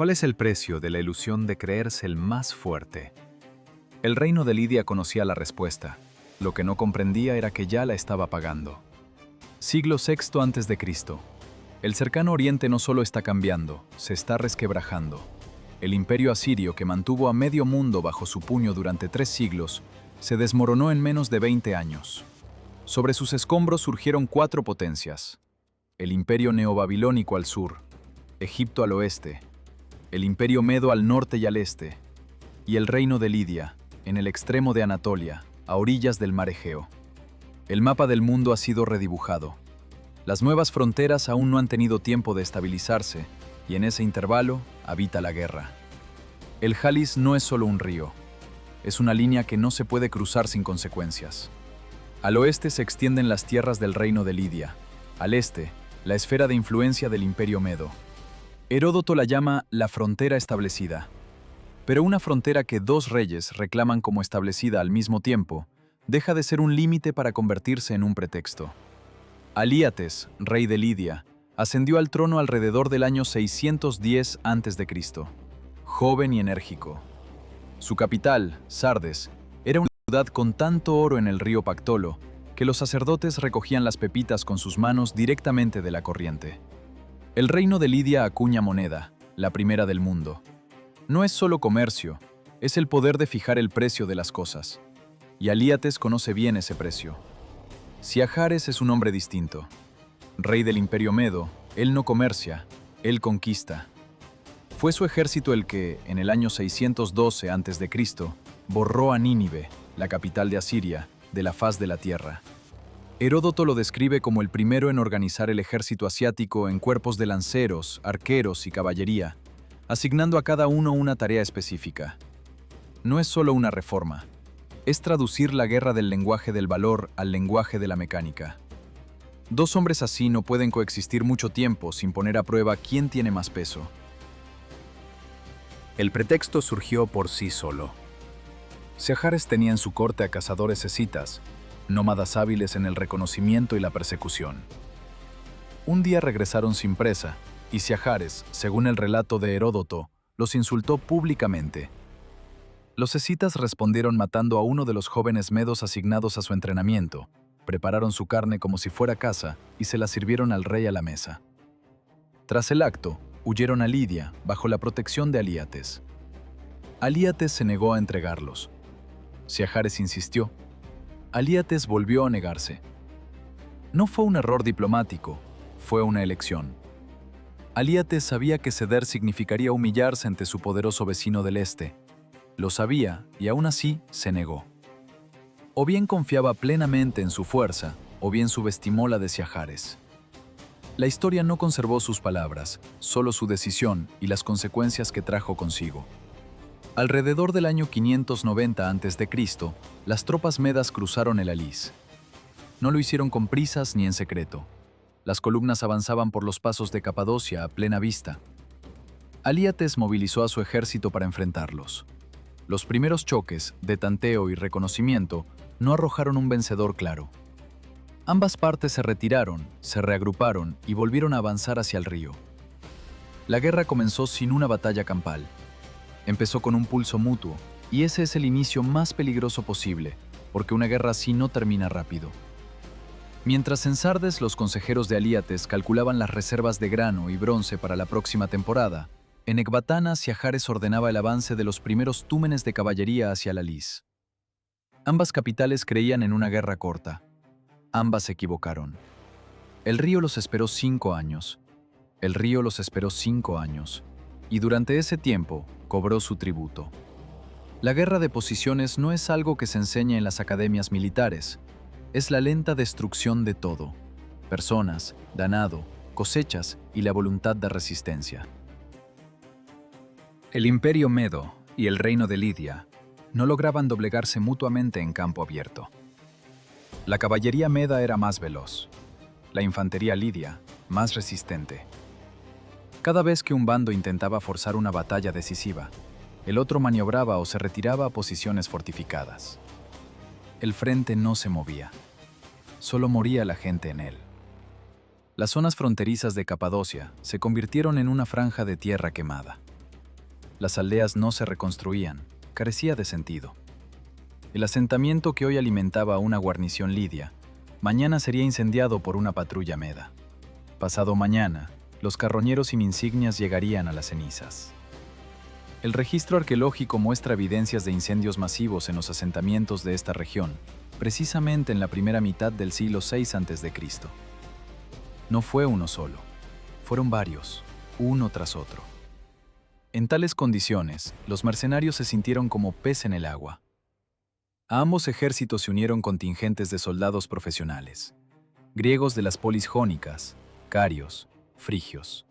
¿Cuál es el precio de la ilusión de creerse el más fuerte? El reino de Lidia conocía la respuesta. Lo que no comprendía era que ya la estaba pagando. Siglo VI a.C. El cercano oriente no solo está cambiando, se está resquebrajando. El imperio asirio, que mantuvo a medio mundo bajo su puño durante 3 siglos, se desmoronó en menos de 20 años. Sobre sus escombros surgieron 4 potencias. El imperio neobabilónico al sur, Egipto al oeste, el imperio medo al norte y al este, y el reino de Lidia, en el extremo de Anatolia, a orillas del mar Egeo. El mapa del mundo ha sido redibujado. Las nuevas fronteras aún no han tenido tiempo de estabilizarse, y en ese intervalo habita la guerra. El Jalis no es solo un río, es una línea que no se puede cruzar sin consecuencias. Al oeste se extienden las tierras del reino de Lidia, al este, la esfera de influencia del imperio medo. Heródoto la llama la frontera establecida. Pero una frontera que 2 reyes reclaman como establecida al mismo tiempo, deja de ser un límite para convertirse en un pretexto. Alíates, rey de Lidia, ascendió al trono alrededor del año 610 a.C., joven y enérgico. Su capital, Sardes, era una ciudad con tanto oro en el río Pactolo que los sacerdotes recogían las pepitas con sus manos directamente de la corriente. El reino de Lidia acuña moneda, la primera del mundo. No es solo comercio, es el poder de fijar el precio de las cosas. Y Alíates conoce bien ese precio. Siahares es un hombre distinto. Rey del imperio medo, él no comercia, él conquista. Fue su ejército el que, en el año 612 a.C., borró a Nínive, la capital de Asiria, de la faz de la tierra. Heródoto lo describe como el primero en organizar el ejército asiático en cuerpos de lanceros, arqueros y caballería, asignando a cada uno una tarea específica. No es solo una reforma, es traducir la guerra del lenguaje del valor al lenguaje de la mecánica. 2 hombres así no pueden coexistir mucho tiempo sin poner a prueba quién tiene más peso. El pretexto surgió por sí solo. Siahares tenía en su corte a cazadores escitas, nómadas hábiles en el reconocimiento y la persecución. Un día regresaron sin presa, y Siahares, según el relato de Heródoto, los insultó públicamente. Los escitas respondieron matando a uno de los jóvenes medos asignados a su entrenamiento, prepararon su carne como si fuera caza y se la sirvieron al rey a la mesa. Tras el acto, huyeron a Lidia bajo la protección de Alíates. Alíates se negó a entregarlos. Siahares insistió. Alíates volvió a negarse. No fue un error diplomático, fue una elección. Alíates sabía que ceder significaría humillarse ante su poderoso vecino del este. Lo sabía y aún así se negó. O bien confiaba plenamente en su fuerza, o bien subestimó la de Siahares. La historia no conservó sus palabras, solo su decisión y las consecuencias que trajo consigo. Alrededor del año 590 a.C., las tropas medas cruzaron el Alís. No lo hicieron con prisas ni en secreto. Las columnas avanzaban por los pasos de Capadocia a plena vista. Alíates movilizó a su ejército para enfrentarlos. Los primeros choques, de tanteo y reconocimiento, no arrojaron un vencedor claro. Ambas partes se retiraron, se reagruparon y volvieron a avanzar hacia el río. La guerra comenzó sin una batalla campal. Empezó con un pulso mutuo, y ese es el inicio más peligroso posible, porque una guerra así no termina rápido. Mientras en Sardes los consejeros de Alíates calculaban las reservas de grano y bronce para la próxima temporada, en Ecbatana Siahares ordenaba el avance de los primeros túmenes de caballería hacia la Lys. Ambas capitales creían en una guerra corta. Ambas se equivocaron. El río los esperó 5 años. El río los esperó 5 años. Y durante ese tiempo cobró su tributo. La guerra de posiciones no es algo que se enseña en las academias militares. Es la lenta destrucción de todo: personas, ganado, cosechas y la voluntad de resistencia. El imperio medo y el reino de Lidia no lograban doblegarse mutuamente en campo abierto. La caballería meda era más veloz, la infantería lidia más resistente. Cada vez que un bando intentaba forzar una batalla decisiva, el otro maniobraba o se retiraba a posiciones fortificadas. El frente no se movía, solo moría la gente en él. Las zonas fronterizas de Capadocia se convirtieron en una franja de tierra quemada. Las aldeas no se reconstruían, carecía de sentido. El asentamiento que hoy alimentaba a una guarnición lidia, mañana sería incendiado por una patrulla meda. Pasado mañana, los carroñeros sin insignias llegarían a las cenizas. El registro arqueológico muestra evidencias de incendios masivos en los asentamientos de esta región, precisamente en la primera mitad del siglo VI a.C. No fue uno solo, fueron varios, uno tras otro. En tales condiciones, los mercenarios se sintieron como pez en el agua. A ambos ejércitos se unieron contingentes de soldados profesionales, griegos de las polis jónicas, carios, frigios.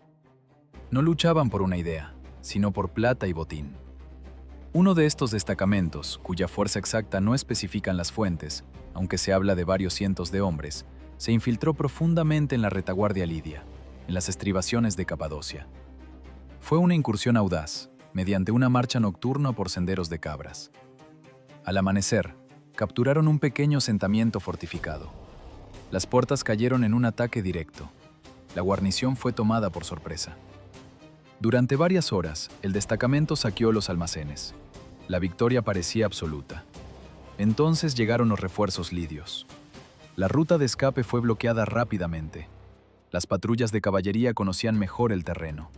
No luchaban por una idea, sino por plata y botín. Uno de estos destacamentos, cuya fuerza exacta no especifican las fuentes, aunque se habla de varios cientos de hombres, se infiltró profundamente en la retaguardia lidia, en las estribaciones de Capadocia. Fue una incursión audaz, mediante una marcha nocturna por senderos de cabras. Al amanecer, capturaron un pequeño asentamiento fortificado. Las puertas cayeron en un ataque directo. La guarnición fue tomada por sorpresa. Durante varias horas, el destacamento saqueó los almacenes. La victoria parecía absoluta. Entonces llegaron los refuerzos lidios. La ruta de escape fue bloqueada rápidamente. Las patrullas de caballería conocían mejor el terreno.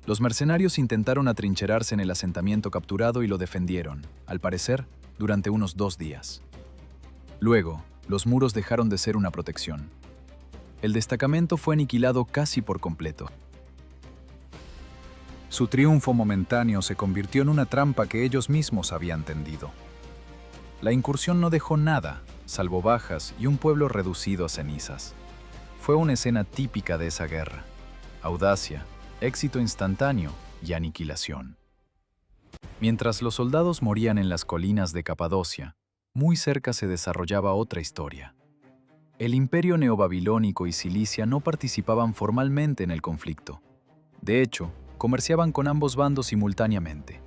Los mercenarios intentaron atrincherarse en el asentamiento capturado y lo defendieron, al parecer, durante unos 2 días. Luego, los muros dejaron de ser una protección. El destacamento fue aniquilado casi por completo. Su triunfo momentáneo se convirtió en una trampa que ellos mismos habían tendido. La incursión no dejó nada, salvo bajas y un pueblo reducido a cenizas. Fue una escena típica de esa guerra: audacia, éxito instantáneo y aniquilación. Mientras los soldados morían en las colinas de Capadocia, muy cerca se desarrollaba otra historia. El imperio neobabilónico y Cilicia no participaban formalmente en el conflicto. De hecho, comerciaban con ambos bandos simultáneamente.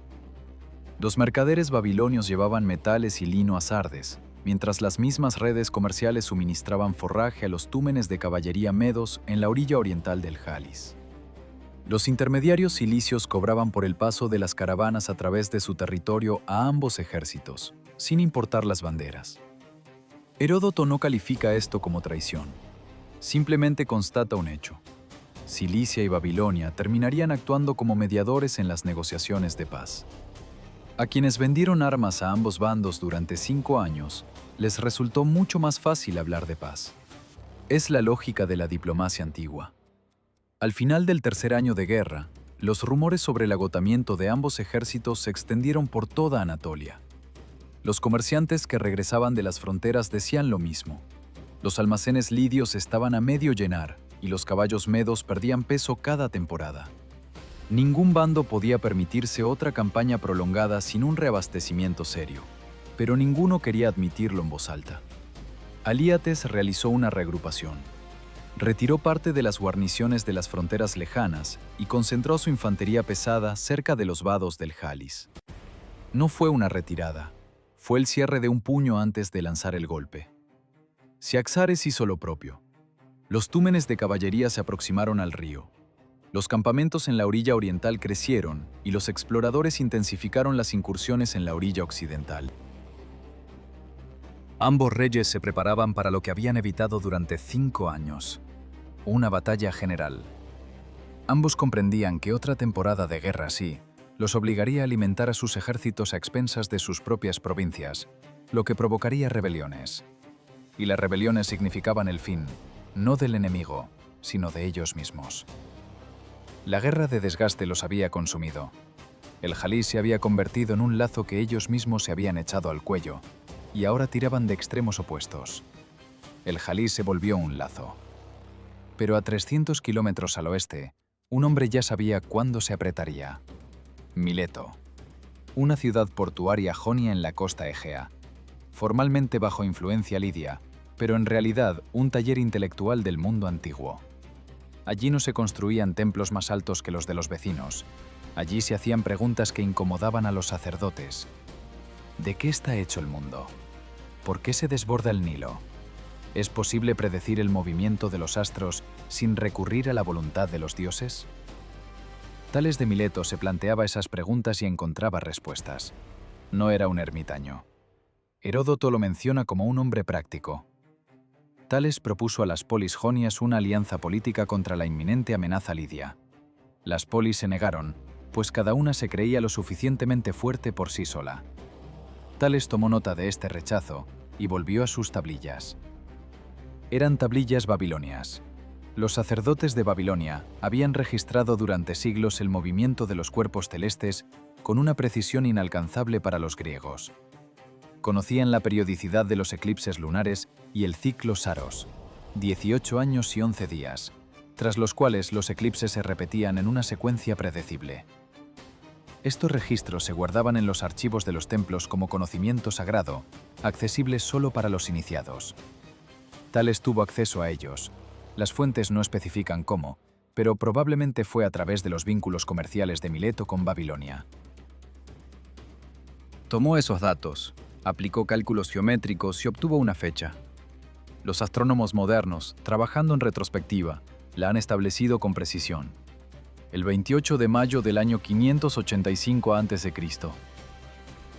Los mercaderes babilonios llevaban metales y lino a Sardes, mientras las mismas redes comerciales suministraban forraje a los túmenes de caballería medos en la orilla oriental del Jalis. Los intermediarios cilicios cobraban por el paso de las caravanas a través de su territorio a ambos ejércitos, sin importar las banderas. Heródoto no califica esto como traición, simplemente constata un hecho. Cilicia y Babilonia terminarían actuando como mediadores en las negociaciones de paz. A quienes vendieron armas a ambos bandos durante 5 años, les resultó mucho más fácil hablar de paz. Es la lógica de la diplomacia antigua. Al final del tercer año de guerra, los rumores sobre el agotamiento de ambos ejércitos se extendieron por toda Anatolia. Los comerciantes que regresaban de las fronteras decían lo mismo. Los almacenes lidios estaban a medio llenar y los caballos medos perdían peso cada temporada. Ningún bando podía permitirse otra campaña prolongada sin un reabastecimiento serio, pero ninguno quería admitirlo en voz alta. Alíates realizó una reagrupación. Retiró parte de las guarniciones de las fronteras lejanas y concentró su infantería pesada cerca de los vados del Jalis. No fue una retirada, fue el cierre de un puño antes de lanzar el golpe. Ciaxares hizo lo propio. Los túmenes de caballería se aproximaron al río. Los campamentos en la orilla oriental crecieron y los exploradores intensificaron las incursiones en la orilla occidental. Ambos reyes se preparaban para lo que habían evitado durante 5 años: una batalla general. Ambos comprendían que otra temporada de guerra así los obligaría a alimentar a sus ejércitos a expensas de sus propias provincias, lo que provocaría rebeliones. Y las rebeliones significaban el fin, no del enemigo, sino de ellos mismos. La guerra de desgaste los había consumido. El Jalis se había convertido en un lazo que ellos mismos se habían echado al cuello, y ahora tiraban de extremos opuestos. El Jalis se volvió un lazo. Pero a 300 kilómetros al oeste, un hombre ya sabía cuándo se apretaría. Mileto, una ciudad portuaria jonia en la costa Egea, formalmente bajo influencia lidia, pero en realidad un taller intelectual del mundo antiguo. Allí no se construían templos más altos que los de los vecinos. Allí se hacían preguntas que incomodaban a los sacerdotes. ¿De qué está hecho el mundo? ¿Por qué se desborda el Nilo? ¿Es posible predecir el movimiento de los astros sin recurrir a la voluntad de los dioses? Tales de Mileto se planteaba esas preguntas y encontraba respuestas. No era un ermitaño. Heródoto lo menciona como un hombre práctico. Tales propuso a las polis jonias una alianza política contra la inminente amenaza lidia. Las polis se negaron, pues cada una se creía lo suficientemente fuerte por sí sola. Tales tomó nota de este rechazo y volvió a sus tablillas. Eran tablillas babilonias. Los sacerdotes de Babilonia habían registrado durante siglos el movimiento de los cuerpos celestes con una precisión inalcanzable para los griegos. Conocían la periodicidad de los eclipses lunares y el ciclo Saros, 18 años y 11 días, tras los cuales los eclipses se repetían en una secuencia predecible. Estos registros se guardaban en los archivos de los templos como conocimiento sagrado, accesible solo para los iniciados. Tales tuvo acceso a ellos. Las fuentes no especifican cómo, pero probablemente fue a través de los vínculos comerciales de Mileto con Babilonia. Tomó esos datos, aplicó cálculos geométricos y obtuvo una fecha. Los astrónomos modernos, trabajando en retrospectiva, la han establecido con precisión. El 28 de mayo del año 585 a.C.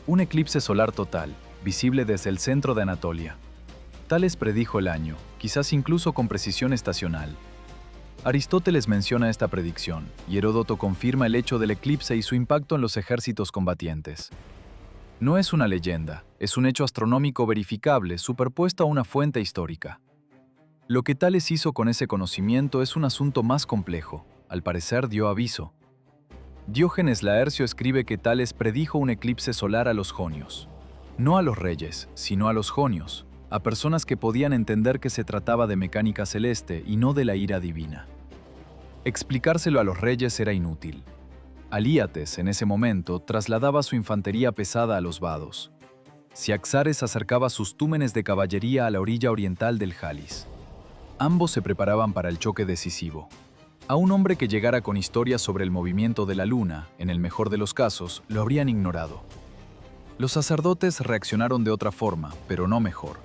Un eclipse solar total, visible desde el centro de Anatolia. Tales predijo el año, quizás incluso con precisión estacional. Aristóteles menciona esta predicción, y Heródoto confirma el hecho del eclipse y su impacto en los ejércitos combatientes. No es una leyenda, es un hecho astronómico verificable superpuesto a una fuente histórica. Lo que Tales hizo con ese conocimiento es un asunto más complejo. Al parecer dio aviso. Diógenes Laercio escribe que Tales predijo un eclipse solar a los jonios. No a los reyes, sino a los jonios, a personas que podían entender que se trataba de mecánica celeste y no de la ira divina. Explicárselo a los reyes era inútil. Alíates, en ese momento, trasladaba su infantería pesada a los vados. Ciaxares acercaba sus túmenes de caballería a la orilla oriental del Jalis. Ambos se preparaban para el choque decisivo. A un hombre que llegara con historias sobre el movimiento de la luna, en el mejor de los casos, lo habrían ignorado. Los sacerdotes reaccionaron de otra forma, pero no mejor.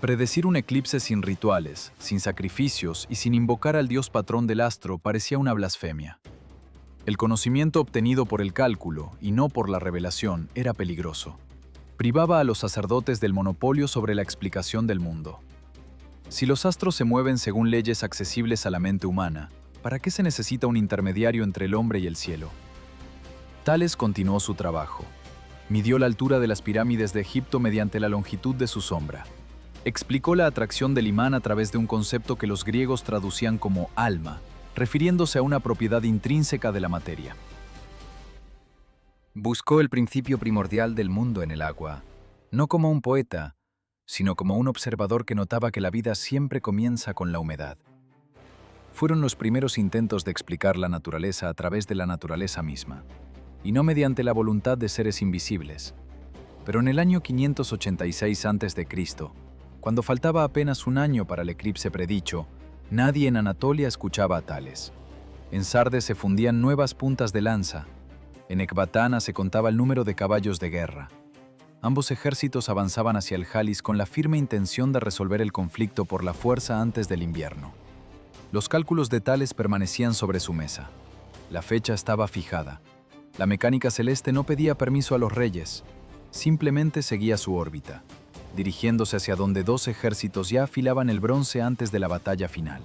Predecir un eclipse sin rituales, sin sacrificios y sin invocar al dios patrón del astro parecía una blasfemia. El conocimiento obtenido por el cálculo, y no por la revelación, era peligroso. Privaba a los sacerdotes del monopolio sobre la explicación del mundo. Si los astros se mueven según leyes accesibles a la mente humana, ¿para qué se necesita un intermediario entre el hombre y el cielo? Tales continuó su trabajo. Midió la altura de las pirámides de Egipto mediante la longitud de su sombra. Explicó la atracción del imán a través de un concepto que los griegos traducían como alma, refiriéndose a una propiedad intrínseca de la materia. Buscó el principio primordial del mundo en el agua, no como un poeta, sino como un observador que notaba que la vida siempre comienza con la humedad. Fueron los primeros intentos de explicar la naturaleza a través de la naturaleza misma, y no mediante la voluntad de seres invisibles. Pero en el año 586 a.C., cuando faltaba apenas un año para el eclipse predicho, nadie en Anatolia escuchaba a Tales. En Sardes se fundían nuevas puntas de lanza. En Ecbatana se contaba el número de caballos de guerra. Ambos ejércitos avanzaban hacia el Jalis con la firme intención de resolver el conflicto por la fuerza antes del invierno. Los cálculos de Tales permanecían sobre su mesa. La fecha estaba fijada. La mecánica celeste no pedía permiso a los reyes, simplemente seguía su órbita, dirigiéndose hacia donde dos ejércitos ya afilaban el bronce antes de la batalla final.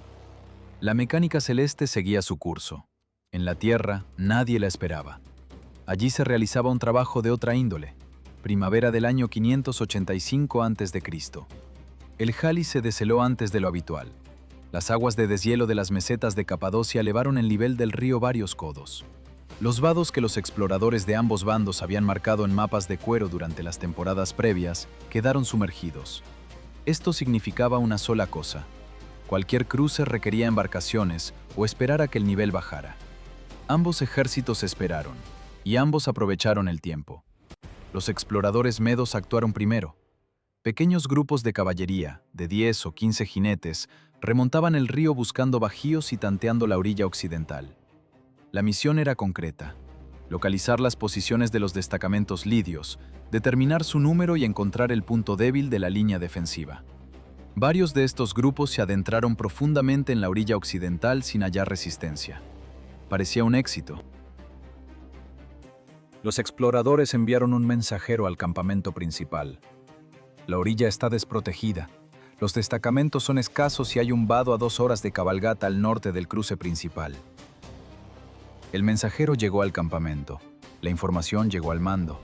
La mecánica celeste seguía su curso. En la Tierra, nadie la esperaba. Allí se realizaba un trabajo de otra índole. Primavera del año 585 a.C. El Jalis se desheló antes de lo habitual. Las aguas de deshielo de las mesetas de Capadocia elevaron el nivel del río varios codos. Los vados que los exploradores de ambos bandos habían marcado en mapas de cuero durante las temporadas previas quedaron sumergidos. Esto significaba una sola cosa: cualquier cruce requería embarcaciones o esperar a que el nivel bajara. Ambos ejércitos esperaron, y ambos aprovecharon el tiempo. Los exploradores medos actuaron primero. Pequeños grupos de caballería, de 10 o 15 jinetes, remontaban el río buscando bajíos y tanteando la orilla occidental. La misión era concreta: localizar las posiciones de los destacamentos lidios, determinar su número y encontrar el punto débil de la línea defensiva. Varios de estos grupos se adentraron profundamente en la orilla occidental sin hallar resistencia. Parecía un éxito, Los exploradores enviaron un mensajero al campamento principal. La orilla está desprotegida. Los destacamentos son escasos y hay un vado a 2 horas de cabalgata al norte del cruce principal. El mensajero llegó al campamento. La información llegó al mando.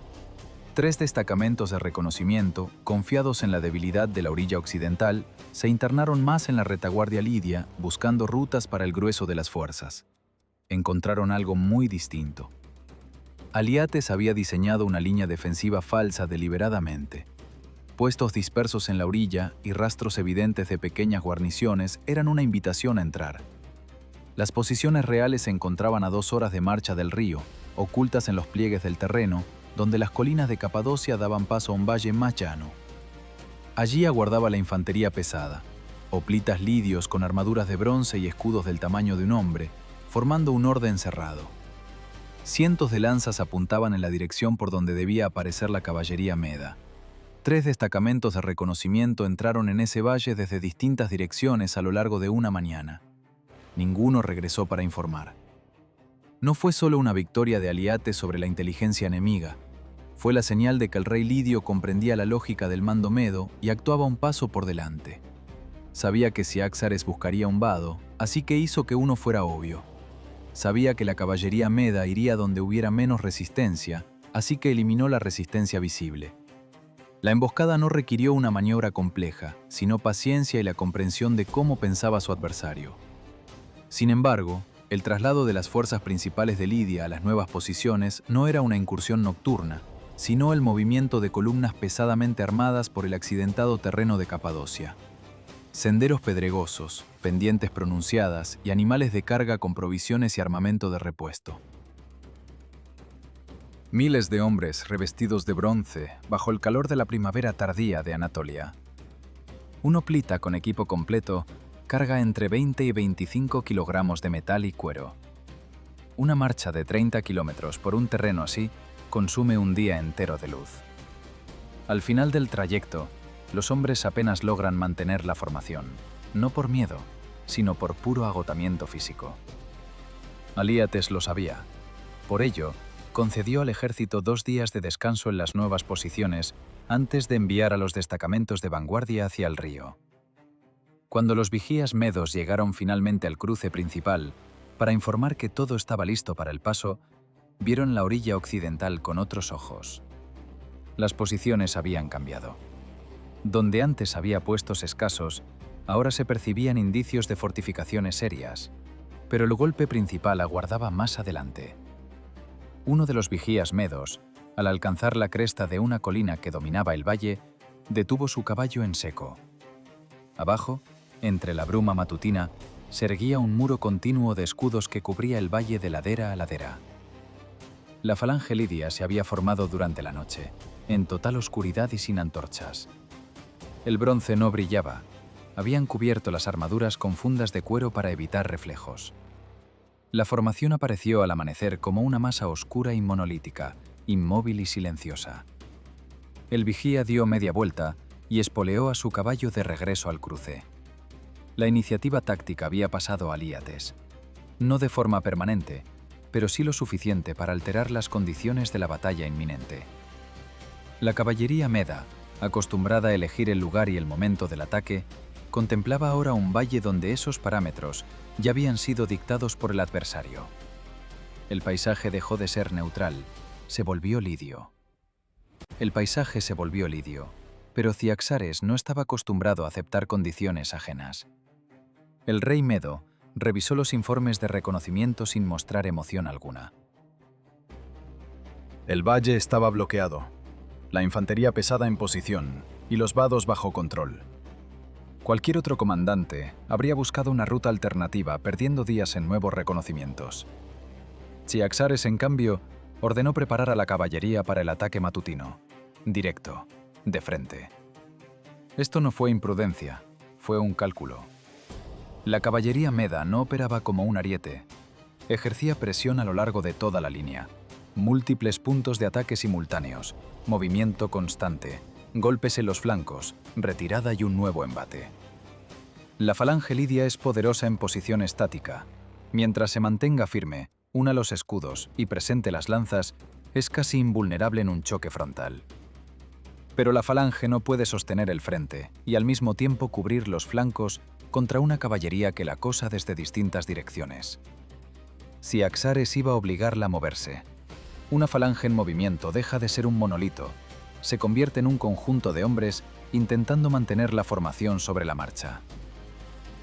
3 destacamentos de reconocimiento, confiados en la debilidad de la orilla occidental, se internaron más en la retaguardia lidia, buscando rutas para el grueso de las fuerzas. Encontraron algo muy distinto. Aliates había diseñado una línea defensiva falsa deliberadamente. Puestos dispersos en la orilla y rastros evidentes de pequeñas guarniciones eran una invitación a entrar. Las posiciones reales se encontraban a 2 horas de marcha del río, ocultas en los pliegues del terreno, donde las colinas de Capadocia daban paso a un valle más llano. Allí aguardaba la infantería pesada, hoplitas lidios con armaduras de bronce y escudos del tamaño de un hombre, formando un orden cerrado. Cientos de lanzas apuntaban en la dirección por donde debía aparecer la caballería meda. 3 destacamentos de reconocimiento entraron en ese valle desde distintas direcciones a lo largo de una mañana. Ninguno regresó para informar. No fue solo una victoria de Aliates sobre la inteligencia enemiga, fue la señal de que el rey lidio comprendía la lógica del mando medo y actuaba un paso por delante. Sabía que Ciaxares buscaría un vado, así que hizo que uno fuera obvio. Sabía que la caballería meda iría donde hubiera menos resistencia, así que eliminó la resistencia visible. La emboscada no requirió una maniobra compleja, sino paciencia y la comprensión de cómo pensaba su adversario. Sin embargo, el traslado de las fuerzas principales de Lidia a las nuevas posiciones no era una incursión nocturna, sino el movimiento de columnas pesadamente armadas por el accidentado terreno de Capadocia. Senderos pedregosos, pendientes pronunciadas y animales de carga con provisiones y armamento de repuesto. Miles de hombres revestidos de bronce bajo el calor de la primavera tardía de Anatolia. Un hoplita con equipo completo carga entre 20 y 25 kilogramos de metal y cuero. Una marcha de 30 kilómetros por un terreno así consume un día entero de luz. Al final del trayecto, los hombres apenas logran mantener la formación, no por miedo, sino por puro agotamiento físico. Aliates lo sabía. Por ello, concedió al ejército 2 días de descanso en las nuevas posiciones antes de enviar a los destacamentos de vanguardia hacia el río. Cuando los vigías medos llegaron finalmente al cruce principal, para informar que todo estaba listo para el paso, vieron la orilla occidental con otros ojos. Las posiciones habían cambiado. Donde antes había puestos escasos, ahora se percibían indicios de fortificaciones serias, pero el golpe principal aguardaba más adelante. Uno de los vigías medos, al alcanzar la cresta de una colina que dominaba el valle, detuvo su caballo en seco. Abajo, entre la bruma matutina, se erguía un muro continuo de escudos que cubría el valle de ladera a ladera. La falange lidia se había formado durante la noche, en total oscuridad y sin antorchas. El bronce no brillaba. Habían cubierto las armaduras con fundas de cuero para evitar reflejos. La formación apareció al amanecer como una masa oscura y monolítica, inmóvil y silenciosa. El vigía dio media vuelta y espoleó a su caballo de regreso al cruce. La iniciativa táctica había pasado a Aliates. No de forma permanente, pero sí lo suficiente para alterar las condiciones de la batalla inminente. La caballería meda, acostumbrada a elegir el lugar y el momento del ataque, contemplaba ahora un valle donde esos parámetros ya habían sido dictados por el adversario. El paisaje dejó de ser neutral, se volvió lidio. El paisaje se volvió lidio, pero Ciaxares no estaba acostumbrado a aceptar condiciones ajenas. El rey medo revisó los informes de reconocimiento sin mostrar emoción alguna. El valle estaba bloqueado, la infantería pesada en posición y los vados bajo control. Cualquier otro comandante habría buscado una ruta alternativa, perdiendo días en nuevos reconocimientos. Ciaxares, en cambio, ordenó preparar a la caballería para el ataque matutino, directo, de frente. Esto no fue imprudencia, fue un cálculo. La caballería meda no operaba como un ariete. Ejercía presión a lo largo de toda la línea. Múltiples puntos de ataque simultáneos, movimiento constante, golpes en los flancos, retirada y un nuevo embate. La falange lidia es poderosa en posición estática. Mientras se mantenga firme, una los escudos y presente las lanzas, Es casi invulnerable en un choque frontal. Pero la falange no puede sostener el frente y al mismo tiempo cubrir los flancos contra una caballería que la acosa desde distintas direcciones. Ciaxares iba a obligarla a moverse. Una falange en movimiento deja de ser un monolito, se convierte en un conjunto de hombres intentando mantener la formación sobre la marcha.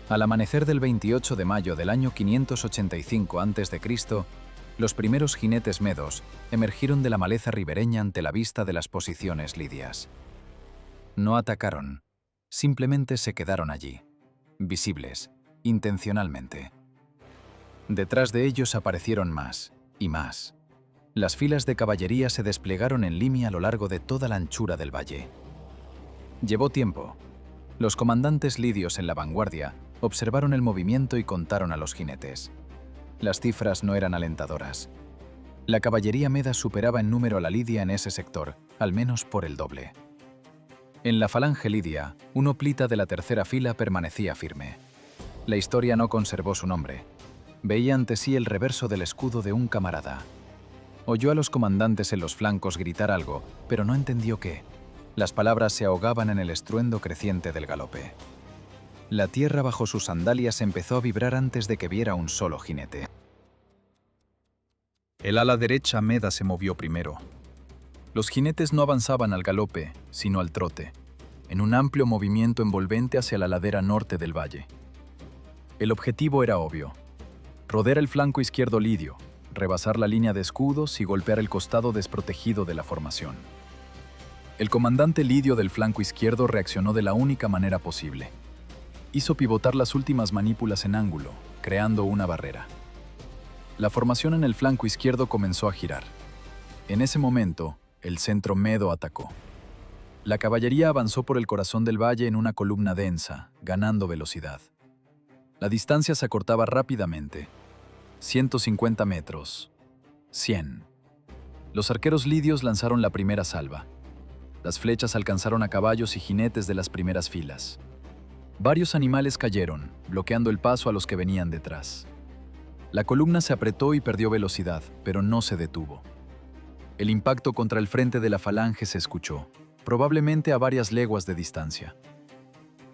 Al amanecer del 28 de mayo del año 585 a.C., los primeros jinetes medos emergieron de la maleza ribereña ante la vista de las posiciones lidias. No atacaron, simplemente se quedaron allí, visibles, intencionalmente. Detrás de ellos aparecieron más y más. Las filas de caballería se desplegaron en línea a lo largo de toda la anchura del valle. Llevó tiempo. Los comandantes lidios en la vanguardia observaron el movimiento y contaron a los jinetes. Las cifras no eran alentadoras. La caballería meda superaba en número a la lidia en ese sector, al menos por el doble. En la falange lidia, un hoplita de la tercera fila permanecía firme. La historia no conservó su nombre. Veía ante sí el reverso del escudo de un camarada. Oyó a los comandantes en los flancos gritar algo, pero no entendió qué. Las palabras se ahogaban en el estruendo creciente del galope. La tierra bajo sus sandalias empezó a vibrar antes de que viera un solo jinete. El ala derecha meda se movió primero. Los jinetes no avanzaban al galope, sino al trote, en un amplio movimiento envolvente hacia la ladera norte del valle. El objetivo era obvio: rodear el flanco izquierdo lidio, rebasar la línea de escudos y golpear el costado desprotegido de la formación. El comandante lidio del flanco izquierdo reaccionó de la única manera posible. Hizo pivotar las últimas manípulas en ángulo, creando una barrera. La formación en el flanco izquierdo comenzó a girar. En ese momento, el centro medo atacó. La caballería avanzó por el corazón del valle en una columna densa, ganando velocidad. La distancia se acortaba rápidamente. 150 metros. 100. Los arqueros lidios lanzaron la primera salva. Las flechas alcanzaron a caballos y jinetes de las primeras filas. Varios animales cayeron, bloqueando el paso a los que venían detrás. La columna se apretó y perdió velocidad, pero no se detuvo. El impacto contra el frente de la falange se escuchó, probablemente a varias leguas de distancia.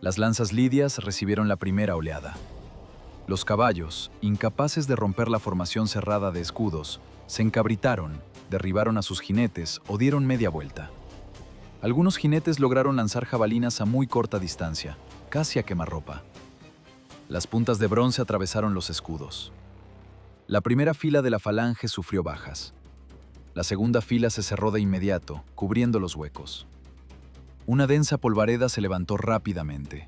Las lanzas lidias recibieron la primera oleada. Los caballos, incapaces de romper la formación cerrada de escudos, se encabritaron, derribaron a sus jinetes o dieron media vuelta. Algunos jinetes lograron lanzar jabalinas a muy corta distancia, casi a quemarropa. Las puntas de bronce atravesaron los escudos. La primera fila de la falange sufrió bajas. La segunda fila se cerró de inmediato, cubriendo los huecos. Una densa polvareda se levantó rápidamente.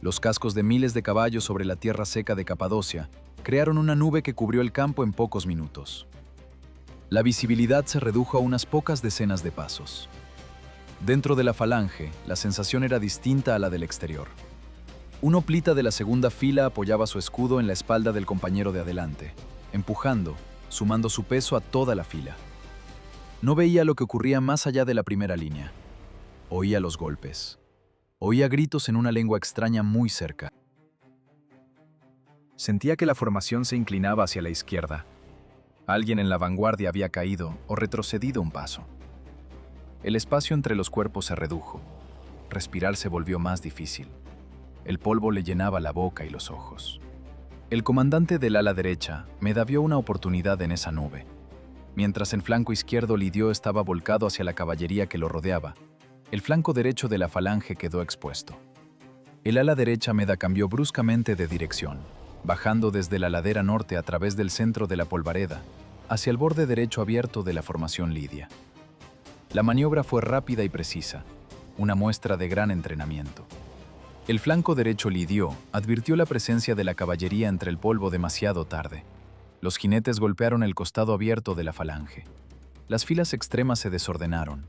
Los cascos de miles de caballos sobre la tierra seca de Capadocia crearon una nube que cubrió el campo en pocos minutos. La visibilidad se redujo a unas pocas decenas de pasos. Dentro de la falange, la sensación era distinta a la del exterior. Un hoplita de la segunda fila apoyaba su escudo en la espalda del compañero de adelante, empujando, sumando su peso a toda la fila. No veía lo que ocurría más allá de la primera línea. Oía los golpes. Oía gritos en una lengua extraña muy cerca. Sentía que la formación se inclinaba hacia la izquierda. Alguien en la vanguardia había caído o retrocedido un paso. El espacio entre los cuerpos se redujo. Respirar se volvió más difícil. El polvo le llenaba la boca y los ojos. El comandante del ala derecha me vio una oportunidad en esa nube. Mientras el flanco izquierdo lidio estaba volcado hacia la caballería que lo rodeaba, el flanco derecho de la falange quedó expuesto. El ala derecha Meda cambió bruscamente de dirección, bajando desde la ladera norte a través del centro de la polvareda, hacia el borde derecho abierto de la formación lidia. La maniobra fue rápida y precisa, una muestra de gran entrenamiento. El flanco derecho lidio advirtió la presencia de la caballería entre el polvo demasiado tarde. Los jinetes golpearon el costado abierto de la falange. Las filas extremas se desordenaron.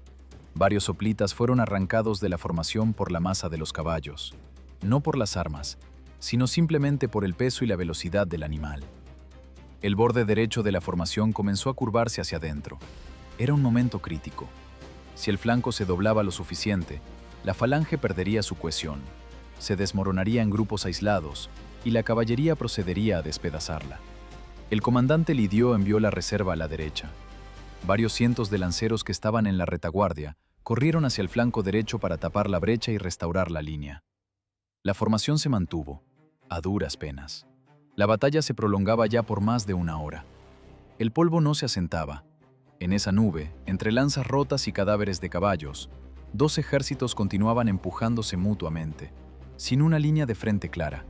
Varios hoplitas fueron arrancados de la formación por la masa de los caballos, no por las armas, sino simplemente por el peso y la velocidad del animal. El borde derecho de la formación comenzó a curvarse hacia adentro. Era un momento crítico. Si el flanco se doblaba lo suficiente, la falange perdería su cohesión, se desmoronaría en grupos aislados y la caballería procedería a despedazarla. El comandante lidio envió la reserva a la derecha. Varios cientos de lanceros que estaban en la retaguardia corrieron hacia el flanco derecho para tapar la brecha y restaurar la línea. La formación se mantuvo, a duras penas. La batalla se prolongaba ya por más de una hora. El polvo no se asentaba. En esa nube, entre lanzas rotas y cadáveres de caballos, dos ejércitos continuaban empujándose mutuamente, sin una línea de frente clara,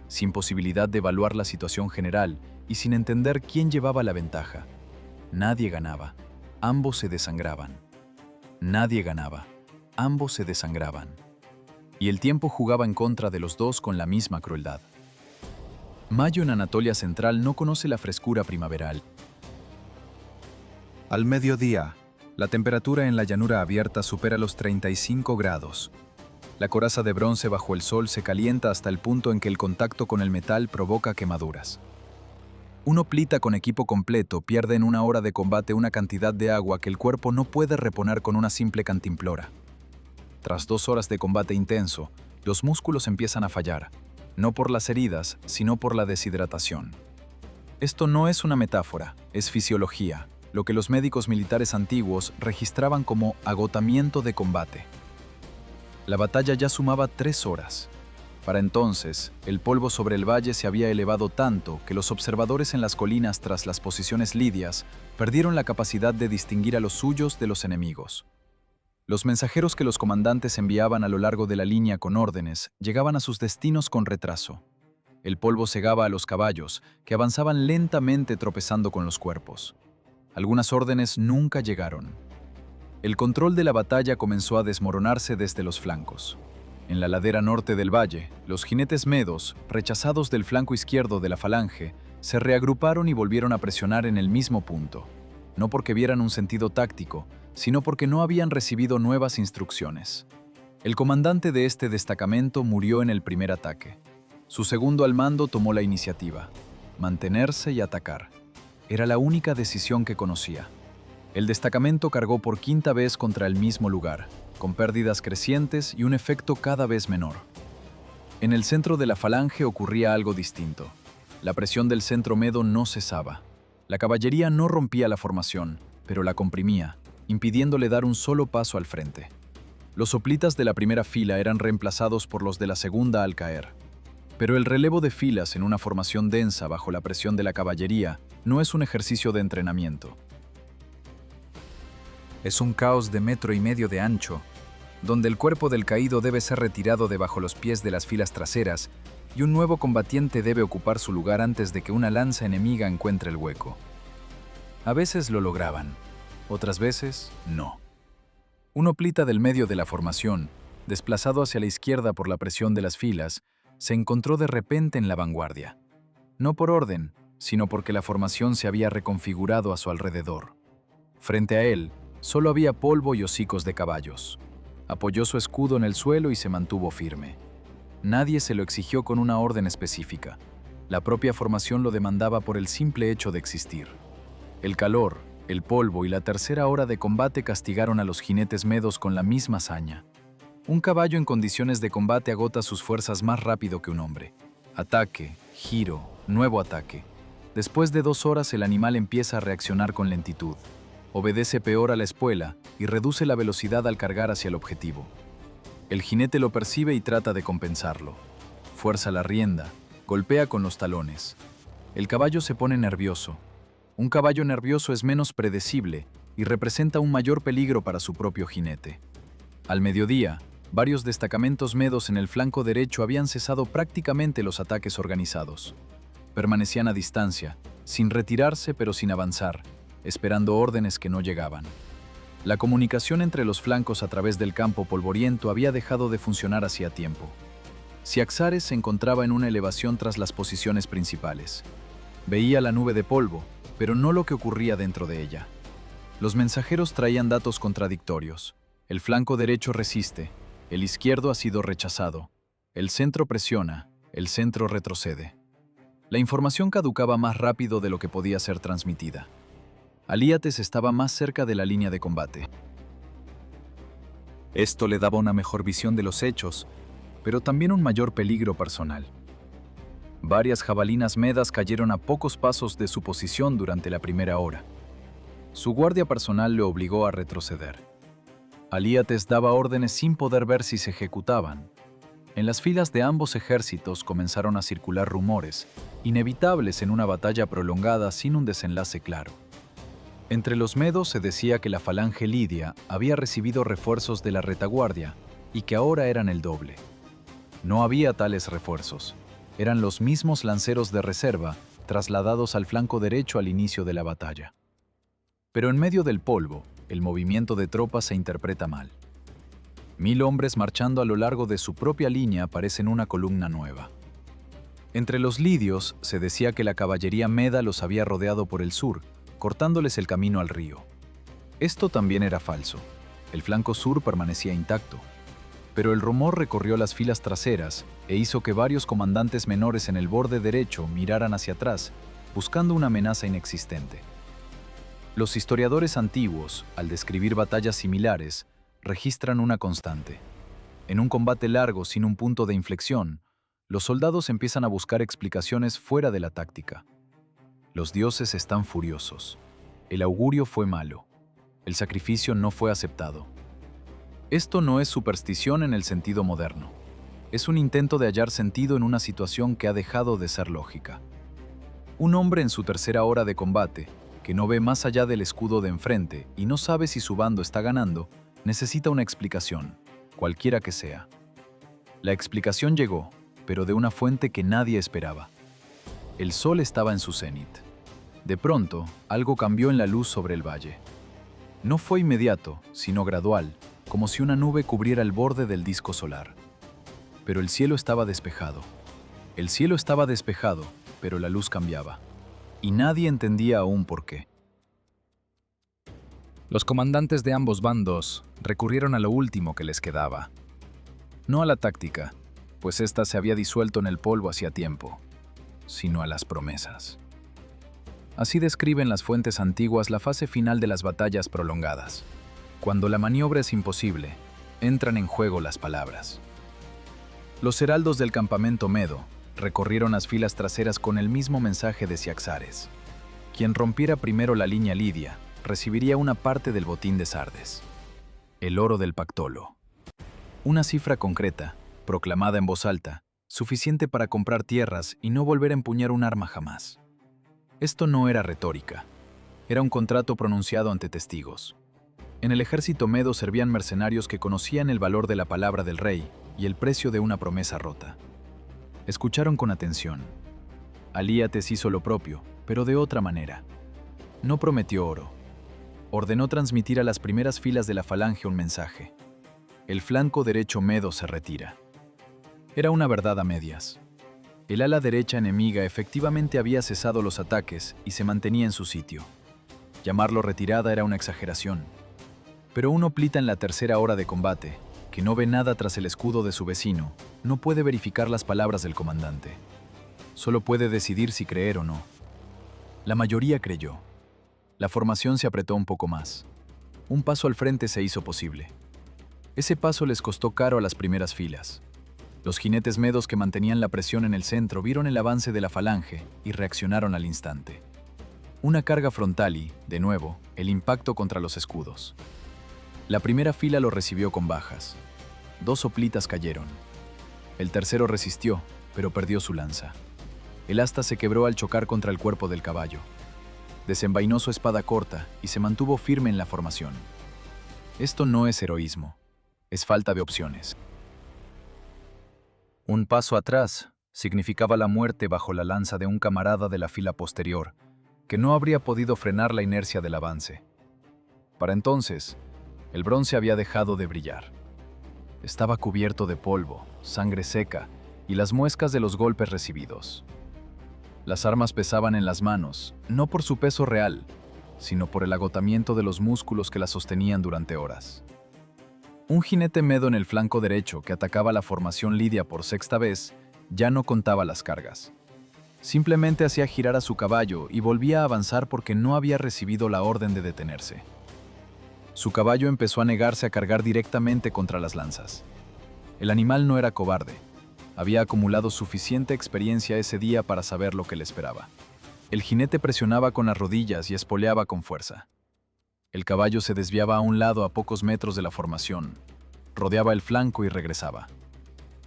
sin posibilidad de evaluar la situación general y sin entender quién llevaba la ventaja. Nadie ganaba, ambos se desangraban. Nadie ganaba, ambos se desangraban. Y el tiempo jugaba en contra de los dos con la misma crueldad. Mayo en Anatolia Central no conoce la frescura primaveral. Al mediodía, la temperatura en la llanura abierta supera los 35 grados. La coraza de bronce bajo el sol se calienta hasta el punto en que el contacto con el metal provoca quemaduras. Un hoplita con equipo completo pierde en una hora de combate una cantidad de agua que el cuerpo no puede reponer con una simple cantimplora. Tras 2 horas de combate intenso, los músculos empiezan a fallar, no por las heridas, sino por la deshidratación. Esto no es una metáfora, es fisiología, lo que los médicos militares antiguos registraban como agotamiento de combate. La batalla ya sumaba 3 horas. Para entonces, el polvo sobre el valle se había elevado tanto que los observadores en las colinas tras las posiciones lidias perdieron la capacidad de distinguir a los suyos de los enemigos. Los mensajeros que los comandantes enviaban a lo largo de la línea con órdenes llegaban a sus destinos con retraso. El polvo cegaba a los caballos, que avanzaban lentamente tropezando con los cuerpos. Algunas órdenes nunca llegaron. El control de la batalla comenzó a desmoronarse desde los flancos. En la ladera norte del valle, los jinetes medos, rechazados del flanco izquierdo de la falange, se reagruparon y volvieron a presionar en el mismo punto, no porque vieran un sentido táctico, sino porque no habían recibido nuevas instrucciones. El comandante de este destacamento murió en el primer ataque. Su segundo al mando tomó la iniciativa: mantenerse y atacar. Era la única decisión que conocía. El destacamento cargó por 5ª vez contra el mismo lugar, con pérdidas crecientes y un efecto cada vez menor. En el centro de la falange ocurría algo distinto. La presión del centro medo no cesaba. La caballería no rompía la formación, pero la comprimía, impidiéndole dar un solo paso al frente. Los hoplitas de la primera fila eran reemplazados por los de la segunda al caer. Pero el relevo de filas en una formación densa bajo la presión de la caballería no es un ejercicio de entrenamiento. Es un caos de 1,5 metros de ancho, donde el cuerpo del caído debe ser retirado debajo los pies de las filas traseras y un nuevo combatiente debe ocupar su lugar antes de que una lanza enemiga encuentre el hueco. A veces lo lograban, otras veces no. Un hoplita del medio de la formación, desplazado hacia la izquierda por la presión de las filas, se encontró de repente en la vanguardia. No por orden, sino porque la formación se había reconfigurado a su alrededor. Frente a él, solo había polvo y hocicos de caballos. Apoyó su escudo en el suelo y se mantuvo firme. Nadie se lo exigió con una orden específica. La propia formación lo demandaba por el simple hecho de existir. El calor, el polvo y la tercera hora de combate castigaron a los jinetes medos con la misma hazaña. Un caballo en condiciones de combate agota sus fuerzas más rápido que un hombre. Ataque, giro, nuevo ataque. Después de 2 horas el animal empieza a reaccionar con lentitud. Obedece peor a la espuela y reduce la velocidad al cargar hacia el objetivo. El jinete lo percibe y trata de compensarlo. Fuerza la rienda, golpea con los talones. El caballo se pone nervioso. Un caballo nervioso es menos predecible y representa un mayor peligro para su propio jinete. Al mediodía, varios destacamentos medos en el flanco derecho habían cesado prácticamente los ataques organizados. Permanecían a distancia, sin retirarse pero sin avanzar, esperando órdenes que no llegaban. La comunicación entre los flancos a través del campo polvoriento había dejado de funcionar hacía tiempo. Ciaxares se encontraba en una elevación tras las posiciones principales. Veía la nube de polvo, pero no lo que ocurría dentro de ella. Los mensajeros traían datos contradictorios. El flanco derecho resiste, el izquierdo ha sido rechazado. El centro presiona, el centro retrocede. La información caducaba más rápido de lo que podía ser transmitida. Alíates estaba más cerca de la línea de combate. Esto le daba una mejor visión de los hechos, pero también un mayor peligro personal. Varias jabalinas medas cayeron a pocos pasos de su posición durante la primera hora. Su guardia personal le obligó a retroceder. Alíates daba órdenes sin poder ver si se ejecutaban. En las filas de ambos ejércitos comenzaron a circular rumores, inevitables en una batalla prolongada sin un desenlace claro. Entre los medos se decía que la falange lidia había recibido refuerzos de la retaguardia y que ahora eran el doble. No había tales refuerzos. Eran los mismos lanceros de reserva trasladados al flanco derecho al inicio de la batalla. Pero en medio del polvo, el movimiento de tropas se interpreta mal. 1000 hombres marchando a lo largo de su propia línea parecen una columna nueva. Entre los lidios se decía que la caballería meda los había rodeado por el sur, cortándoles el camino al río. Esto también era falso. El flanco sur permanecía intacto. Pero el rumor recorrió las filas traseras e hizo que varios comandantes menores en el borde derecho miraran hacia atrás, buscando una amenaza inexistente. Los historiadores antiguos, al describir batallas similares, registran una constante. En un combate largo sin un punto de inflexión, los soldados empiezan a buscar explicaciones fuera de la táctica. Los dioses están furiosos. El augurio fue malo. El sacrificio no fue aceptado. Esto no es superstición en el sentido moderno. Es un intento de hallar sentido en una situación que ha dejado de ser lógica. Un hombre en su tercera hora de combate, que no ve más allá del escudo de enfrente y no sabe si su bando está ganando, necesita una explicación, cualquiera que sea. La explicación llegó, pero de una fuente que nadie esperaba. El sol estaba en su cenit. De pronto, algo cambió en la luz sobre el valle. No fue inmediato, sino gradual, como si una nube cubriera el borde del disco solar. Pero el cielo estaba despejado. El cielo estaba despejado, pero la luz cambiaba. Y nadie entendía aún por qué. Los comandantes de ambos bandos recurrieron a lo último que les quedaba. No a la táctica, pues ésta se había disuelto en el polvo hacía tiempo, sino a las promesas. Así describen las fuentes antiguas la fase final de las batallas prolongadas. Cuando la maniobra es imposible, entran en juego las palabras. Los heraldos del campamento medo recorrieron las filas traseras con el mismo mensaje de Ciaxares. Quien rompiera primero la línea lidia recibiría una parte del botín de Sardes. El oro del Pactolo. Una cifra concreta, proclamada en voz alta, suficiente para comprar tierras y no volver a empuñar un arma jamás. Esto no era retórica. Era un contrato pronunciado ante testigos. En el ejército medo servían mercenarios que conocían el valor de la palabra del rey y el precio de una promesa rota. Escucharon con atención. Alíates hizo lo propio, pero de otra manera. No prometió oro. Ordenó transmitir a las primeras filas de la falange un mensaje. El flanco derecho medo se retira. Era una verdad a medias. El ala derecha enemiga efectivamente había cesado los ataques y se mantenía en su sitio. Llamarlo retirada era una exageración. Pero un hoplita en la tercera hora de combate, que no ve nada tras el escudo de su vecino, no puede verificar las palabras del comandante. Solo puede decidir si creer o no. La mayoría creyó. La formación se apretó un poco más. Un paso al frente se hizo posible. Ese paso les costó caro a las primeras filas. Los jinetes medos que mantenían la presión en el centro vieron el avance de la falange y reaccionaron al instante. Una carga frontal y, de nuevo, el impacto contra los escudos. La primera fila lo recibió con bajas. 2 hoplitas cayeron. El tercero resistió, pero perdió su lanza. El asta se quebró al chocar contra el cuerpo del caballo. Desenvainó su espada corta y se mantuvo firme en la formación. Esto no es heroísmo, es falta de opciones. Un paso atrás significaba la muerte bajo la lanza de un camarada de la fila posterior, que no habría podido frenar la inercia del avance. Para entonces, el bronce había dejado de brillar. Estaba cubierto de polvo, sangre seca y las muescas de los golpes recibidos. Las armas pesaban en las manos, no por su peso real, sino por el agotamiento de los músculos que las sostenían durante horas. Un jinete medo en el flanco derecho que atacaba la formación lidia por sexta vez ya no contaba las cargas. Simplemente hacía girar a su caballo y volvía a avanzar porque no había recibido la orden de detenerse. Su caballo empezó a negarse a cargar directamente contra las lanzas. El animal no era cobarde. Había acumulado suficiente experiencia ese día para saber lo que le esperaba. El jinete presionaba con las rodillas y espoleaba con fuerza. El caballo se desviaba a un lado a pocos metros de la formación, rodeaba el flanco y regresaba.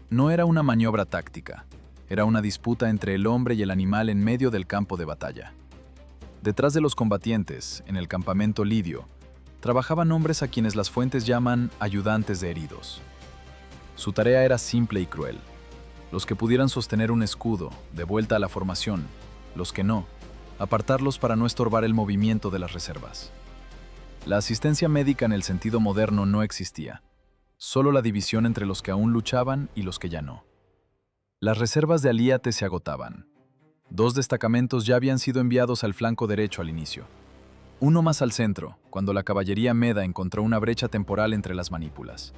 No era una maniobra táctica, era una disputa entre el hombre y el animal en medio del campo de batalla. Detrás de los combatientes, en el campamento lidio, trabajaban hombres a quienes las fuentes llaman ayudantes de heridos. Su tarea era simple y cruel. Los que pudieran sostener un escudo, de vuelta a la formación, los que no, apartarlos para no estorbar el movimiento de las reservas. La asistencia médica en el sentido moderno no existía, solo la división entre los que aún luchaban y los que ya no. Las reservas de aliates se agotaban. 2 destacamentos ya habían sido enviados al flanco derecho al inicio. Uno más al centro, cuando la caballería meda encontró una brecha temporal entre las manípulas.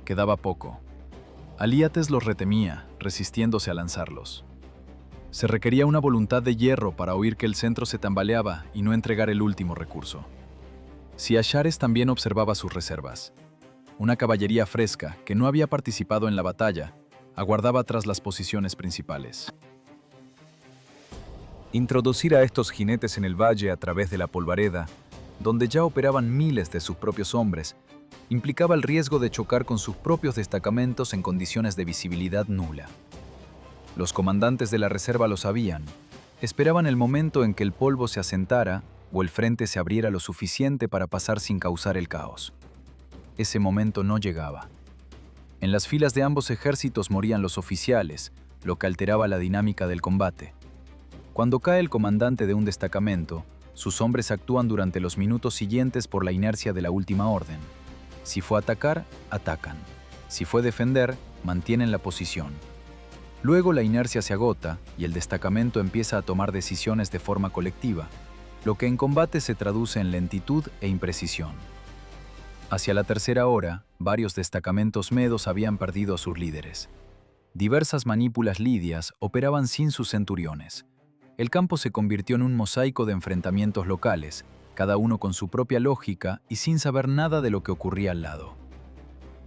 Quedaba poco. Aliates los retemía, resistiéndose a lanzarlos. Se requería una voluntad de hierro para oír que el centro se tambaleaba y no entregar el último recurso. Siachares también observaba sus reservas. Una caballería fresca, que no había participado en la batalla, aguardaba tras las posiciones principales. Introducir a estos jinetes en el valle a través de la polvareda, donde ya operaban miles de sus propios hombres, implicaba el riesgo de chocar con sus propios destacamentos en condiciones de visibilidad nula. Los comandantes de la reserva lo sabían, esperaban el momento en que el polvo se asentara o el frente se abriera lo suficiente para pasar sin causar el caos. Ese momento no llegaba. En las filas de ambos ejércitos morían los oficiales, lo que alteraba la dinámica del combate. Cuando cae el comandante de un destacamento, sus hombres actúan durante los minutos siguientes por la inercia de la última orden. Si fue atacar, atacan. Si fue defender, mantienen la posición. Luego la inercia se agota y el destacamento empieza a tomar decisiones de forma colectiva, lo que en combate se traduce en lentitud e imprecisión. Hacia la tercera hora, varios destacamentos medos habían perdido a sus líderes. Diversas manípulas lidias operaban sin sus centuriones. El campo se convirtió en un mosaico de enfrentamientos locales, cada uno con su propia lógica y sin saber nada de lo que ocurría al lado.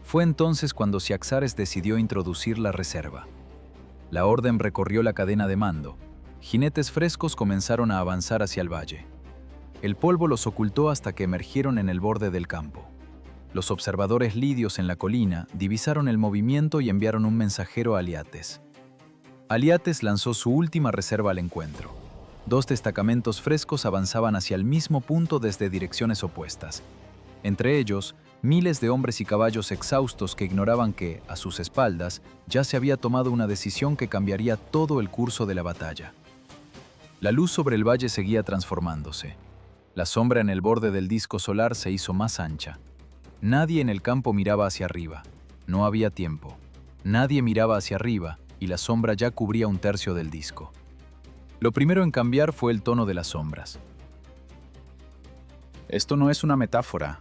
Fue entonces cuando Siaxares decidió introducir la reserva. La orden recorrió la cadena de mando. Jinetes frescos comenzaron a avanzar hacia el valle. El polvo los ocultó hasta que emergieron en el borde del campo. Los observadores lidios en la colina divisaron el movimiento y enviaron un mensajero a Aliates. Aliates lanzó su última reserva al encuentro. 2 destacamentos frescos avanzaban hacia el mismo punto desde direcciones opuestas. Entre ellos, miles de hombres y caballos exhaustos que ignoraban que, a sus espaldas, ya se había tomado una decisión que cambiaría todo el curso de la batalla. La luz sobre el valle seguía transformándose. La sombra en el borde del disco solar se hizo más ancha. Nadie en el campo miraba hacia arriba. No había tiempo. Nadie miraba hacia arriba y la sombra ya cubría 1/3 del disco. Lo primero en cambiar fue el tono de las sombras. Esto no es una metáfora,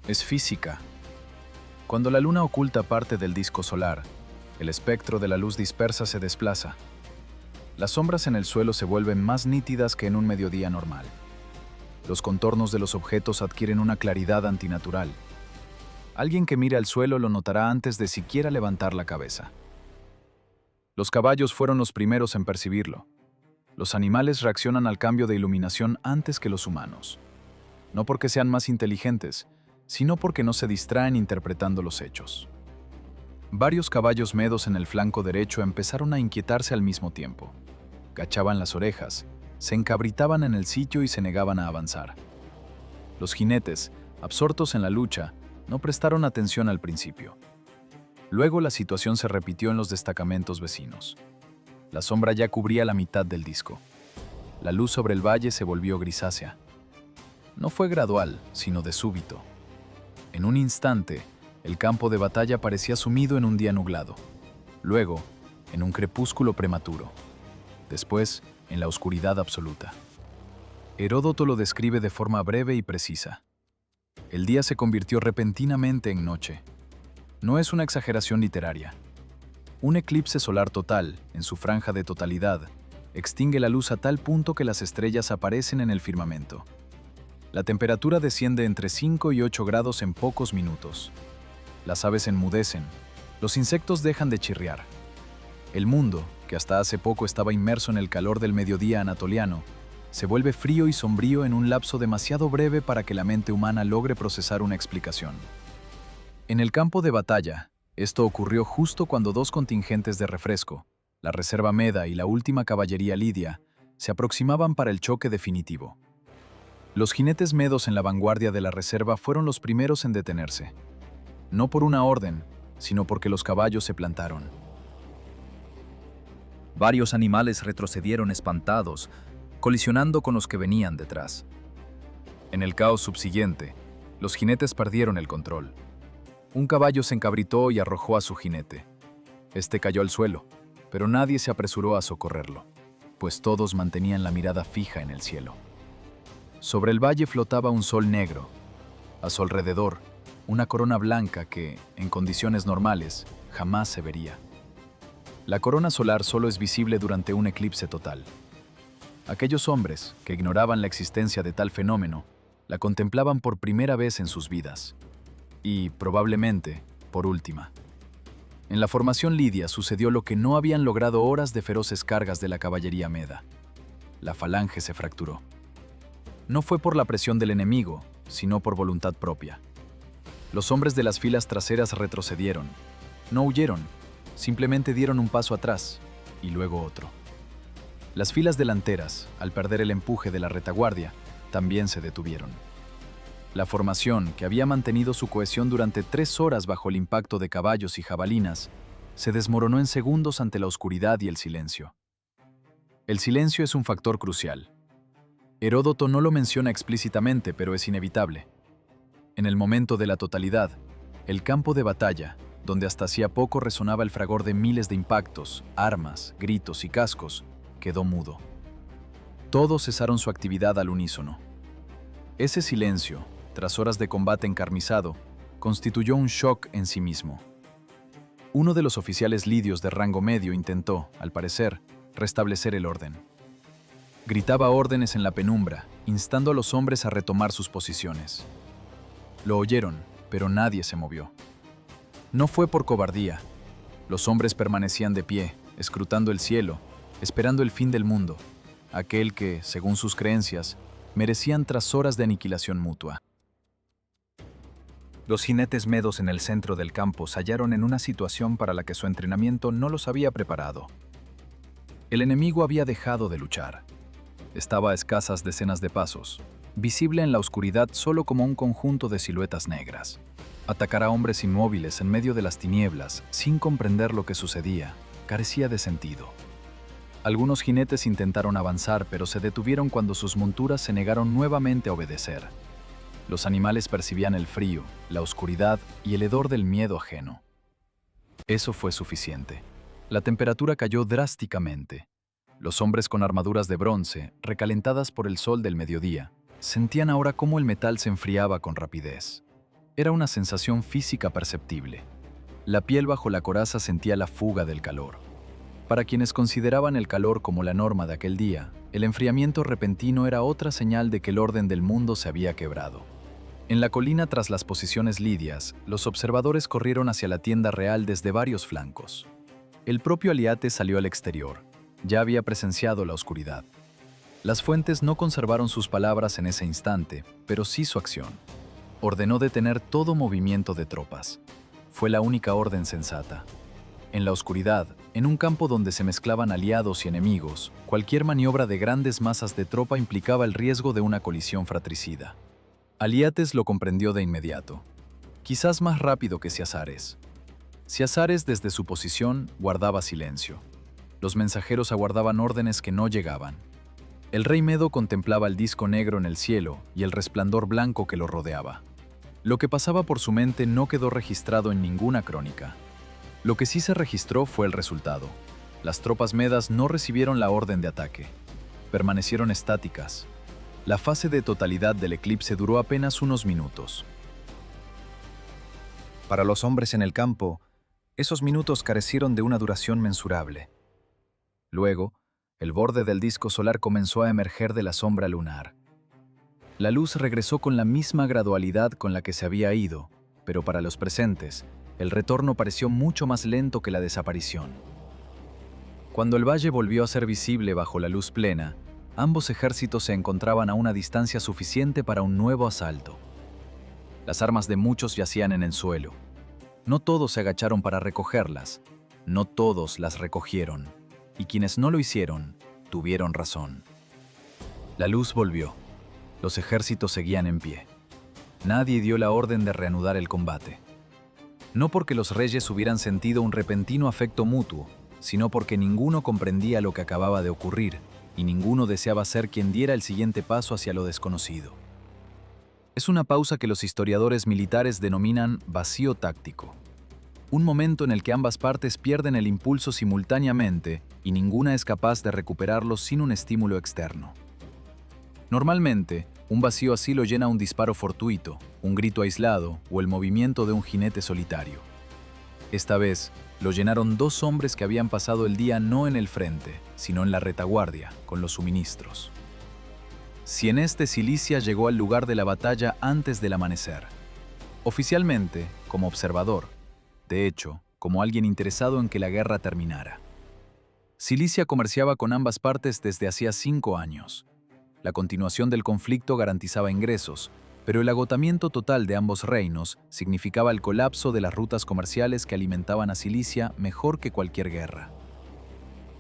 es física. Cuando la luna oculta parte del disco solar, el espectro de la luz dispersa se desplaza. Las sombras en el suelo se vuelven más nítidas que en un mediodía normal. Los contornos de los objetos adquieren una claridad antinatural. Alguien que mire al suelo lo notará antes de siquiera levantar la cabeza. Los caballos fueron los primeros en percibirlo. Los animales reaccionan al cambio de iluminación antes que los humanos. No porque sean más inteligentes, sino porque no se distraen interpretando los hechos. Varios caballos medos en el flanco derecho empezaron a inquietarse al mismo tiempo. Gachaban las orejas, se encabritaban en el sitio y se negaban a avanzar. Los jinetes, absortos en la lucha, no prestaron atención al principio. Luego la situación se repitió en los destacamentos vecinos. La sombra ya cubría la mitad del disco. La luz sobre el valle se volvió grisácea. No fue gradual, sino de súbito. En un instante, el campo de batalla parecía sumido en un día nublado. Luego, en un crepúsculo prematuro. Después, en la oscuridad absoluta. Heródoto lo describe de forma breve y precisa. El día se convirtió repentinamente en noche. No es una exageración literaria. Un eclipse solar total, en su franja de totalidad, extingue la luz a tal punto que las estrellas aparecen en el firmamento. La temperatura desciende entre 5 y 8 grados en pocos minutos. Las aves enmudecen, los insectos dejan de chirriar. El mundo, que hasta hace poco estaba inmerso en el calor del mediodía anatoliano, se vuelve frío y sombrío en un lapso demasiado breve para que la mente humana logre procesar una explicación. En el campo de batalla, esto ocurrió justo cuando dos contingentes de refresco, la Reserva Meda y la última caballería lidia, se aproximaban para el choque definitivo. Los jinetes medos en la vanguardia de la reserva fueron los primeros en detenerse, no por una orden, sino porque los caballos se plantaron. Varios animales retrocedieron espantados, colisionando con los que venían detrás. En el caos subsiguiente, los jinetes perdieron el control. Un caballo se encabritó y arrojó a su jinete. Este cayó al suelo, pero nadie se apresuró a socorrerlo, pues todos mantenían la mirada fija en el cielo. Sobre el valle flotaba un sol negro. A su alrededor, una corona blanca que, en condiciones normales, jamás se vería. La corona solar solo es visible durante un eclipse total. Aquellos hombres, que ignoraban la existencia de tal fenómeno, la contemplaban por primera vez en sus vidas. Y, probablemente, por última. En la formación lidia sucedió lo que no habían logrado horas de feroces cargas de la caballería meda. La falange se fracturó. No fue por la presión del enemigo, sino por voluntad propia. Los hombres de las filas traseras retrocedieron. No huyeron, simplemente dieron un paso atrás y luego otro. Las filas delanteras, al perder el empuje de la retaguardia, también se detuvieron. La formación, que había mantenido su cohesión durante 3 horas bajo el impacto de caballos y jabalinas, se desmoronó en segundos ante la oscuridad y el silencio. El silencio es un factor crucial. Heródoto no lo menciona explícitamente, pero es inevitable. En el momento de la totalidad, el campo de batalla, donde hasta hacía poco resonaba el fragor de miles de impactos, armas, gritos y cascos, quedó mudo. Todos cesaron su actividad al unísono. Ese silencio, tras horas de combate encarnizado, constituyó un shock en sí mismo. Uno de los oficiales lidios de rango medio intentó, al parecer, restablecer el orden. Gritaba órdenes en la penumbra, instando a los hombres a retomar sus posiciones. Lo oyeron, pero nadie se movió. No fue por cobardía. Los hombres permanecían de pie, escrutando el cielo, esperando el fin del mundo, aquel que, según sus creencias, merecían tras horas de aniquilación mutua. Los jinetes medos en el centro del campo se hallaron en una situación para la que su entrenamiento no los había preparado. El enemigo había dejado de luchar. Estaba a escasas decenas de pasos, visible en la oscuridad solo como un conjunto de siluetas negras. Atacar a hombres inmóviles en medio de las tinieblas, sin comprender lo que sucedía, carecía de sentido. Algunos jinetes intentaron avanzar, pero se detuvieron cuando sus monturas se negaron nuevamente a obedecer. Los animales percibían el frío, la oscuridad y el hedor del miedo ajeno. Eso fue suficiente. La temperatura cayó drásticamente. Los hombres con armaduras de bronce, recalentadas por el sol del mediodía, sentían ahora cómo el metal se enfriaba con rapidez. Era una sensación física perceptible. La piel bajo la coraza sentía la fuga del calor. Para quienes consideraban el calor como la norma de aquel día, el enfriamiento repentino era otra señal de que el orden del mundo se había quebrado. En la colina tras las posiciones lidias, los observadores corrieron hacia la tienda real desde varios flancos. El propio Aliates salió al exterior. Ya había presenciado la oscuridad. Las fuentes no conservaron sus palabras en ese instante, pero sí su acción. Ordenó detener todo movimiento de tropas. Fue la única orden sensata. En la oscuridad, en un campo donde se mezclaban aliados y enemigos, cualquier maniobra de grandes masas de tropa implicaba el riesgo de una colisión fratricida. Aliates lo comprendió de inmediato, quizás más rápido que Ciazares. Ciazares, desde su posición, guardaba silencio. Los mensajeros aguardaban órdenes que no llegaban. El rey Medo contemplaba el disco negro en el cielo y el resplandor blanco que lo rodeaba. Lo que pasaba por su mente no quedó registrado en ninguna crónica. Lo que sí se registró fue el resultado. Las tropas medas no recibieron la orden de ataque. Permanecieron estáticas. La fase de totalidad del eclipse duró apenas unos minutos. Para los hombres en el campo, esos minutos carecieron de una duración mensurable. Luego, el borde del disco solar comenzó a emerger de la sombra lunar. La luz regresó con la misma gradualidad con la que se había ido, pero para los presentes, el retorno pareció mucho más lento que la desaparición. Cuando el valle volvió a ser visible bajo la luz plena, Ambos ejércitos se encontraban a una distancia suficiente para un nuevo asalto. Las armas de muchos yacían en el suelo. No todos se agacharon para recogerlas, no todos las recogieron, y quienes no lo hicieron, tuvieron razón. La luz volvió. Los ejércitos seguían en pie. Nadie dio la orden de reanudar el combate. No porque los reyes hubieran sentido un repentino afecto mutuo, sino porque ninguno comprendía lo que acababa de ocurrir, y ninguno deseaba ser quien diera el siguiente paso hacia lo desconocido. Es una pausa que los historiadores militares denominan vacío táctico. Un momento en el que ambas partes pierden el impulso simultáneamente y ninguna es capaz de recuperarlo sin un estímulo externo. Normalmente, un vacío así lo llena un disparo fortuito, un grito aislado o el movimiento de un jinete solitario. Esta vez, lo llenaron dos hombres que habían pasado el día no en el frente, sino en la retaguardia, con los suministros. Cienés de Cilicia llegó al lugar de la batalla antes del amanecer. Oficialmente, como observador, de hecho, como alguien interesado en que la guerra terminara. Cilicia comerciaba con ambas partes desde hacía 5 años. La continuación del conflicto garantizaba ingresos, pero el agotamiento total de ambos reinos significaba el colapso de las rutas comerciales que alimentaban a Cilicia mejor que cualquier guerra.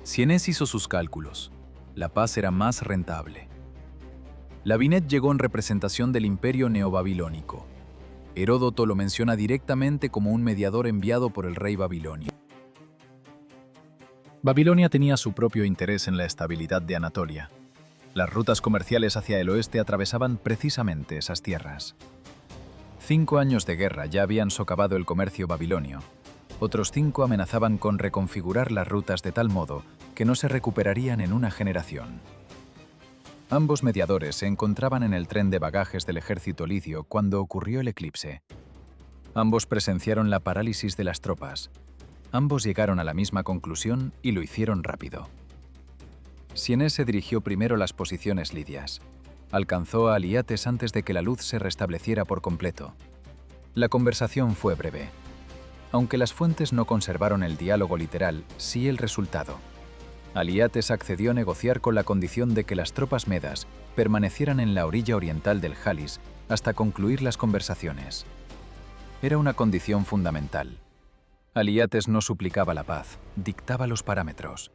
Cienés hizo sus cálculos. La paz era más rentable. Labinet llegó en representación del imperio neobabilónico. Heródoto lo menciona directamente como un mediador enviado por el rey babilonio. Babilonia tenía su propio interés en la estabilidad de Anatolia. Las rutas comerciales hacia el oeste atravesaban precisamente esas tierras. 5 años de guerra ya habían socavado el comercio babilonio. Otros 5 amenazaban con reconfigurar las rutas de tal modo que no se recuperarían en una generación. Ambos mediadores se encontraban en el tren de bagajes del ejército lidio cuando ocurrió el eclipse. Ambos presenciaron la parálisis de las tropas. Ambos llegaron a la misma conclusión y lo hicieron rápido. Cienés se dirigió primero a las posiciones lidias. Alcanzó a Aliates antes de que la luz se restableciera por completo. La conversación fue breve. Aunque las fuentes no conservaron el diálogo literal, sí el resultado. Aliates accedió a negociar con la condición de que las tropas medas permanecieran en la orilla oriental del Jalis hasta concluir las conversaciones. Era una condición fundamental. Aliates no suplicaba la paz, dictaba los parámetros.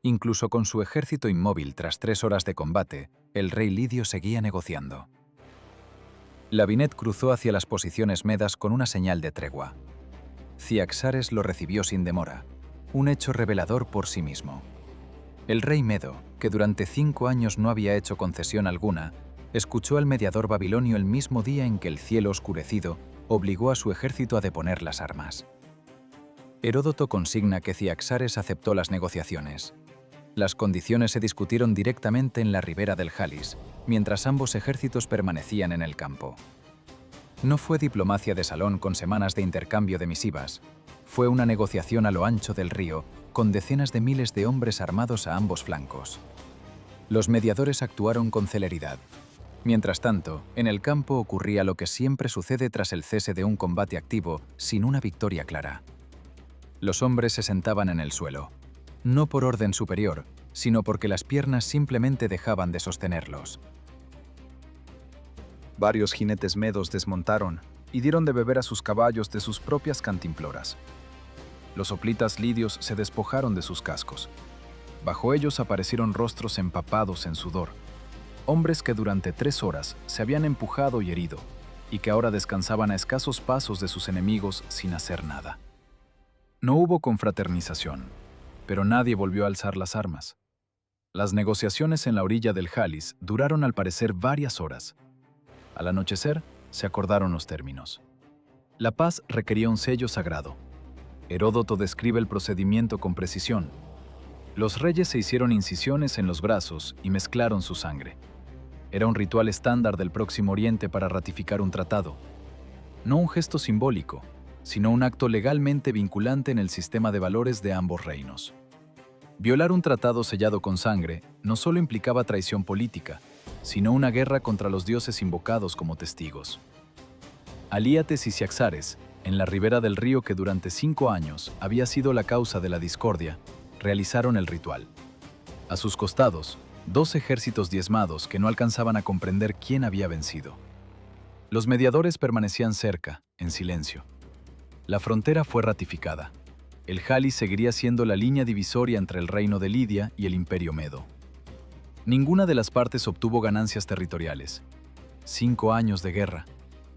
Incluso con su ejército inmóvil tras 3 horas de combate, el rey lidio seguía negociando. Labinet cruzó hacia las posiciones medas con una señal de tregua. Ciaxares lo recibió sin demora, un hecho revelador por sí mismo. El rey medo, que durante 5 años no había hecho concesión alguna, escuchó al mediador babilonio el mismo día en que el cielo oscurecido obligó a su ejército a deponer las armas. Heródoto consigna que Ciaxares aceptó las negociaciones. Las condiciones se discutieron directamente en la ribera del Jalis, mientras ambos ejércitos permanecían en el campo. No fue diplomacia de salón con semanas de intercambio de misivas. Fue una negociación a lo ancho del río, con decenas de miles de hombres armados a ambos flancos. Los mediadores actuaron con celeridad. Mientras tanto, en el campo ocurría lo que siempre sucede tras el cese de un combate activo sin una victoria clara. Los hombres se sentaban en el suelo. No por orden superior, sino porque las piernas simplemente dejaban de sostenerlos. Varios jinetes medos desmontaron y dieron de beber a sus caballos de sus propias cantimploras. Los hoplitas lidios se despojaron de sus cascos. Bajo ellos aparecieron rostros empapados en sudor, hombres que durante 3 horas se habían empujado y herido, y que ahora descansaban a escasos pasos de sus enemigos sin hacer nada. No hubo confraternización, pero nadie volvió a alzar las armas. Las negociaciones en la orilla del Jalis duraron al parecer varias horas. Al anochecer, se acordaron los términos. La paz requería un sello sagrado. Heródoto describe el procedimiento con precisión. Los reyes se hicieron incisiones en los brazos y mezclaron su sangre. Era un ritual estándar del Próximo Oriente para ratificar un tratado. No un gesto simbólico, sino un acto legalmente vinculante en el sistema de valores de ambos reinos. Violar un tratado sellado con sangre no solo implicaba traición política, sino una guerra contra los dioses invocados como testigos. Aliates y Ciaxares, en la ribera del río que durante 5 años había sido la causa de la discordia, realizaron el ritual. A sus costados, 2 ejércitos diezmados que no alcanzaban a comprender quién había vencido. Los mediadores permanecían cerca, en silencio. La frontera fue ratificada. El Halis seguiría siendo la línea divisoria entre el reino de Lidia y el Imperio Medo. Ninguna de las partes obtuvo ganancias territoriales. 5 años de guerra,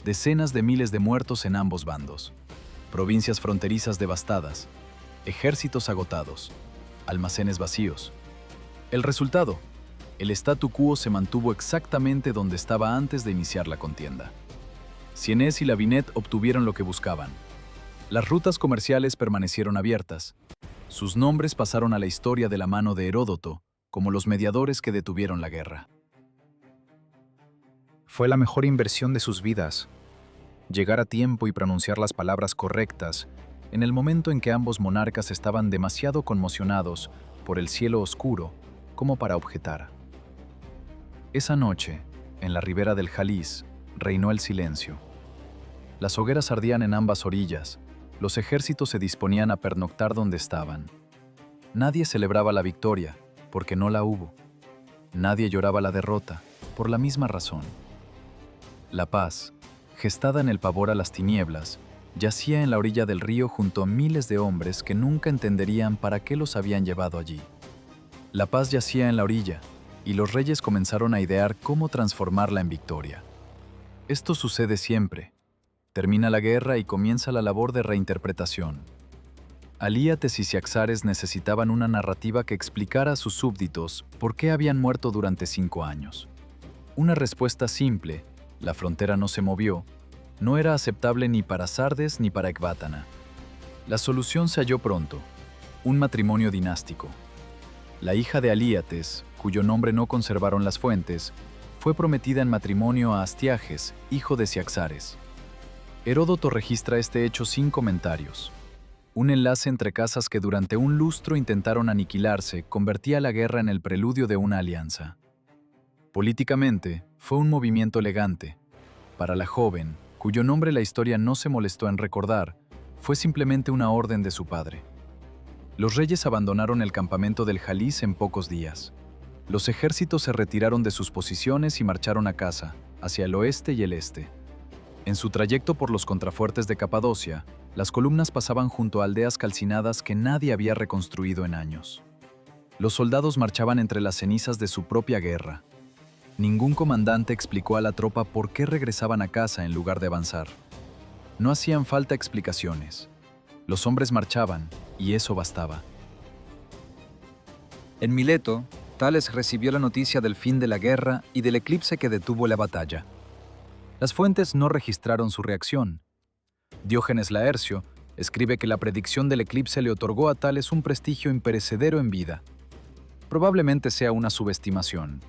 decenas de miles de muertos en ambos bandos, provincias fronterizas devastadas, ejércitos agotados, almacenes vacíos. El resultado, el statu quo se mantuvo exactamente donde estaba antes de iniciar la contienda. Sienés y la Vinette obtuvieron lo que buscaban. Las rutas comerciales permanecieron abiertas. Sus nombres pasaron a la historia de la mano de Heródoto como los mediadores que detuvieron la guerra. Fue la mejor inversión de sus vidas. Llegar a tiempo y pronunciar las palabras correctas en el momento en que ambos monarcas estaban demasiado conmocionados por el cielo oscuro como para objetar. Esa noche, en la ribera del Halis, reinó el silencio. Las hogueras ardían en ambas orillas. Los ejércitos se disponían a pernoctar donde estaban. Nadie celebraba la victoria, porque no la hubo. Nadie lloraba la derrota, por la misma razón. La paz, gestada en el pavor a las tinieblas, yacía en la orilla del río junto a miles de hombres que nunca entenderían para qué los habían llevado allí. La paz yacía en la orilla, y los reyes comenzaron a idear cómo transformarla en victoria. Esto sucede siempre. Termina la guerra y comienza la labor de reinterpretación. Alíates y Ciaxares necesitaban una narrativa que explicara a sus súbditos por qué habían muerto durante 5 años. Una respuesta simple, la frontera no se movió, no era aceptable ni para Sardes ni para Ecbátana. La solución se halló pronto, un matrimonio dinástico. La hija de Alíates, cuyo nombre no conservaron las fuentes, fue prometida en matrimonio a Astiages, hijo de Ciaxares. Heródoto registra este hecho sin comentarios. Un enlace entre casas que durante un lustro intentaron aniquilarse convertía la guerra en el preludio de una alianza. Políticamente, fue un movimiento elegante. Para la joven, cuyo nombre la historia no se molestó en recordar, fue simplemente una orden de su padre. Los reyes abandonaron el campamento del Halis en pocos días. Los ejércitos se retiraron de sus posiciones y marcharon a casa, hacia el oeste y el este. En su trayecto por los contrafuertes de Capadocia, las columnas pasaban junto a aldeas calcinadas que nadie había reconstruido en años. Los soldados marchaban entre las cenizas de su propia guerra. Ningún comandante explicó a la tropa por qué regresaban a casa en lugar de avanzar. No hacían falta explicaciones. Los hombres marchaban, y eso bastaba. En Mileto, Tales recibió la noticia del fin de la guerra y del eclipse que detuvo la batalla. Las fuentes no registraron su reacción. Diógenes Laercio escribe que la predicción del eclipse le otorgó a Tales un prestigio imperecedero en vida. Probablemente sea una subestimación.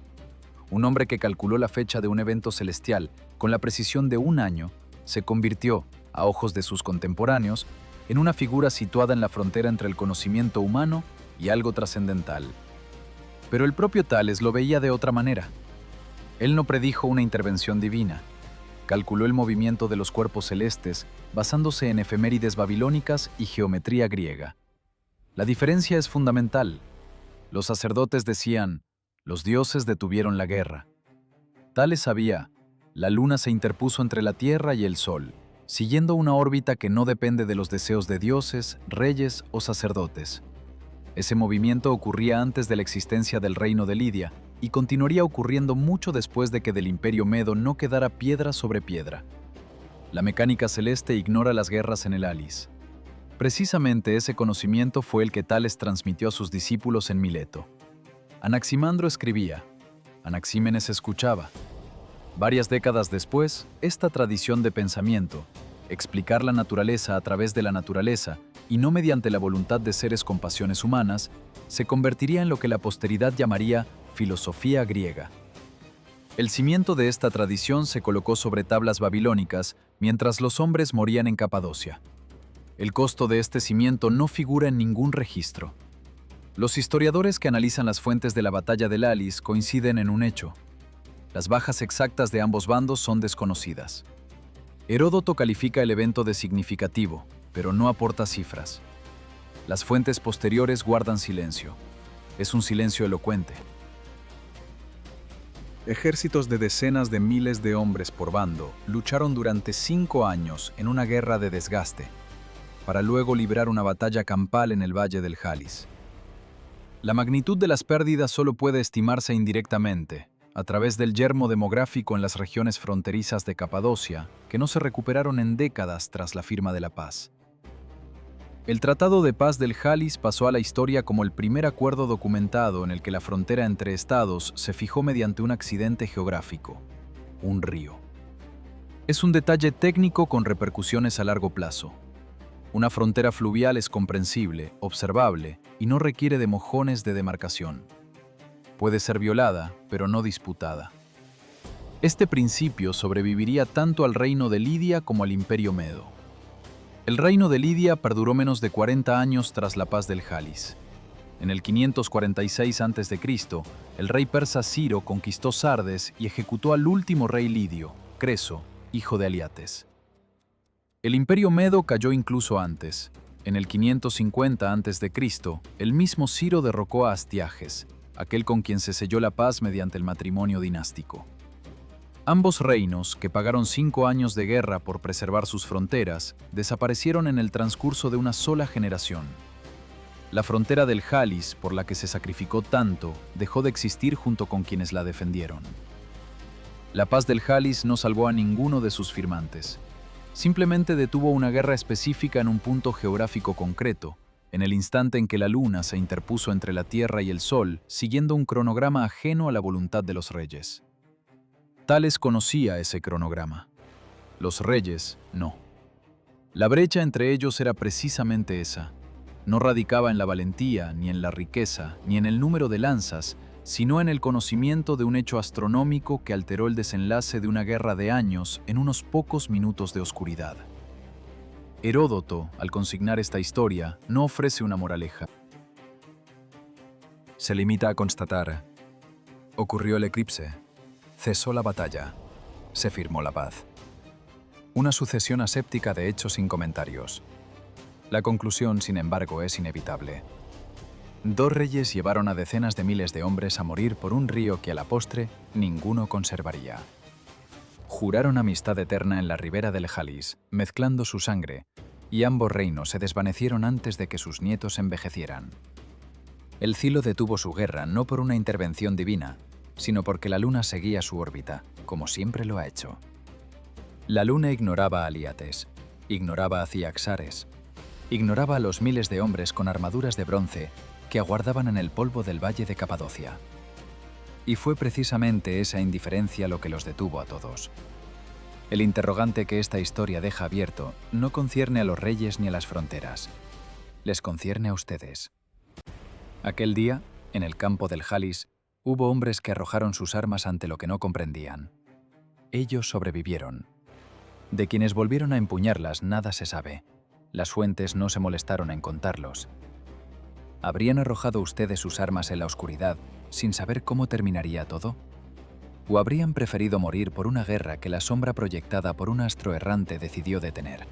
Un hombre que calculó la fecha de un evento celestial con la precisión de 1 año se convirtió, a ojos de sus contemporáneos, en una figura situada en la frontera entre el conocimiento humano y algo trascendental. Pero el propio Tales lo veía de otra manera. Él no predijo una intervención divina. Calculó el movimiento de los cuerpos celestes basándose en efemérides babilónicas y geometría griega. La diferencia es fundamental. Los sacerdotes decían, los dioses detuvieron la guerra. Tales sabía, la luna se interpuso entre la tierra y el sol, siguiendo una órbita que no depende de los deseos de dioses, reyes o sacerdotes. Ese movimiento ocurría antes de la existencia del reino de Lidia y continuaría ocurriendo mucho después de que del Imperio Medo no quedara piedra sobre piedra. La mecánica celeste ignora las guerras en el Halis. Precisamente ese conocimiento fue el que Tales transmitió a sus discípulos en Mileto. Anaximandro escribía, Anaxímenes escuchaba. Varias décadas después, esta tradición de pensamiento, explicar la naturaleza a través de la naturaleza y no mediante la voluntad de seres con pasiones humanas, se convertiría en lo que la posteridad llamaría filosofía griega. El cimiento de esta tradición se colocó sobre tablas babilónicas mientras los hombres morían en Capadocia. El costo de este cimiento no figura en ningún registro. Los historiadores que analizan las fuentes de la batalla del Halis coinciden en un hecho. Las bajas exactas de ambos bandos son desconocidas. Heródoto califica el evento de significativo, pero no aporta cifras. Las fuentes posteriores guardan silencio. Es un silencio elocuente. Ejércitos de decenas de miles de hombres por bando lucharon durante 5 años en una guerra de desgaste, para luego librar una batalla campal en el valle del Jalis. La magnitud de las pérdidas solo puede estimarse indirectamente, a través del yermo demográfico en las regiones fronterizas de Capadocia, que no se recuperaron en décadas tras la firma de la paz. El Tratado de Paz del Jalis pasó a la historia como el primer acuerdo documentado en el que la frontera entre estados se fijó mediante un accidente geográfico, un río. Es un detalle técnico con repercusiones a largo plazo. Una frontera fluvial es comprensible, observable y no requiere de mojones de demarcación. Puede ser violada, pero no disputada. Este principio sobreviviría tanto al reino de Lidia como al Imperio Medo. El reino de Lidia perduró menos de 40 años tras la paz del Jalis. En el 546 a.C., el rey persa Ciro conquistó Sardes y ejecutó al último rey lidio, Creso, hijo de Aliates. El Imperio Medo cayó incluso antes. En el 550 a.C., el mismo Ciro derrocó a Astiages, aquel con quien se selló la paz mediante el matrimonio dinástico. Ambos reinos, que pagaron 5 años de guerra por preservar sus fronteras, desaparecieron en el transcurso de una sola generación. La frontera del Jalis, por la que se sacrificó tanto, dejó de existir junto con quienes la defendieron. La paz del Jalis no salvó a ninguno de sus firmantes. Simplemente detuvo una guerra específica en un punto geográfico concreto, en el instante en que la luna se interpuso entre la tierra y el sol, siguiendo un cronograma ajeno a la voluntad de los reyes. Tales conocía ese cronograma. Los reyes, no. La brecha entre ellos era precisamente esa. No radicaba en la valentía, ni en la riqueza, ni en el número de lanzas, sino en el conocimiento de un hecho astronómico que alteró el desenlace de una guerra de años en unos pocos minutos de oscuridad. Heródoto, al consignar esta historia, no ofrece una moraleja. Se limita a constatar: ocurrió el eclipse, cesó la batalla, se firmó la paz. Una sucesión aséptica de hechos sin comentarios. La conclusión, sin embargo, es inevitable. 2 reyes llevaron a decenas de miles de hombres a morir por un río que a la postre ninguno conservaría. Juraron amistad eterna en la ribera del Jalis, mezclando su sangre, y ambos reinos se desvanecieron antes de que sus nietos envejecieran. El Cilo detuvo su guerra no por una intervención divina, sino porque la luna seguía su órbita, como siempre lo ha hecho. La luna ignoraba a Aliates, ignoraba a Ciaxares, ignoraba a los miles de hombres con armaduras de bronce que aguardaban en el polvo del valle de Capadocia. Y fue precisamente esa indiferencia lo que los detuvo a todos. El interrogante que esta historia deja abierto no concierne a los reyes ni a las fronteras. Les concierne a ustedes. Aquel día, en el campo del Jalis, hubo hombres que arrojaron sus armas ante lo que no comprendían. Ellos sobrevivieron. De quienes volvieron a empuñarlas nada se sabe. Las fuentes no se molestaron en contarlos. ¿Habrían arrojado ustedes sus armas en la oscuridad sin saber cómo terminaría todo? ¿O habrían preferido morir por una guerra que la sombra proyectada por un astro errante decidió detener?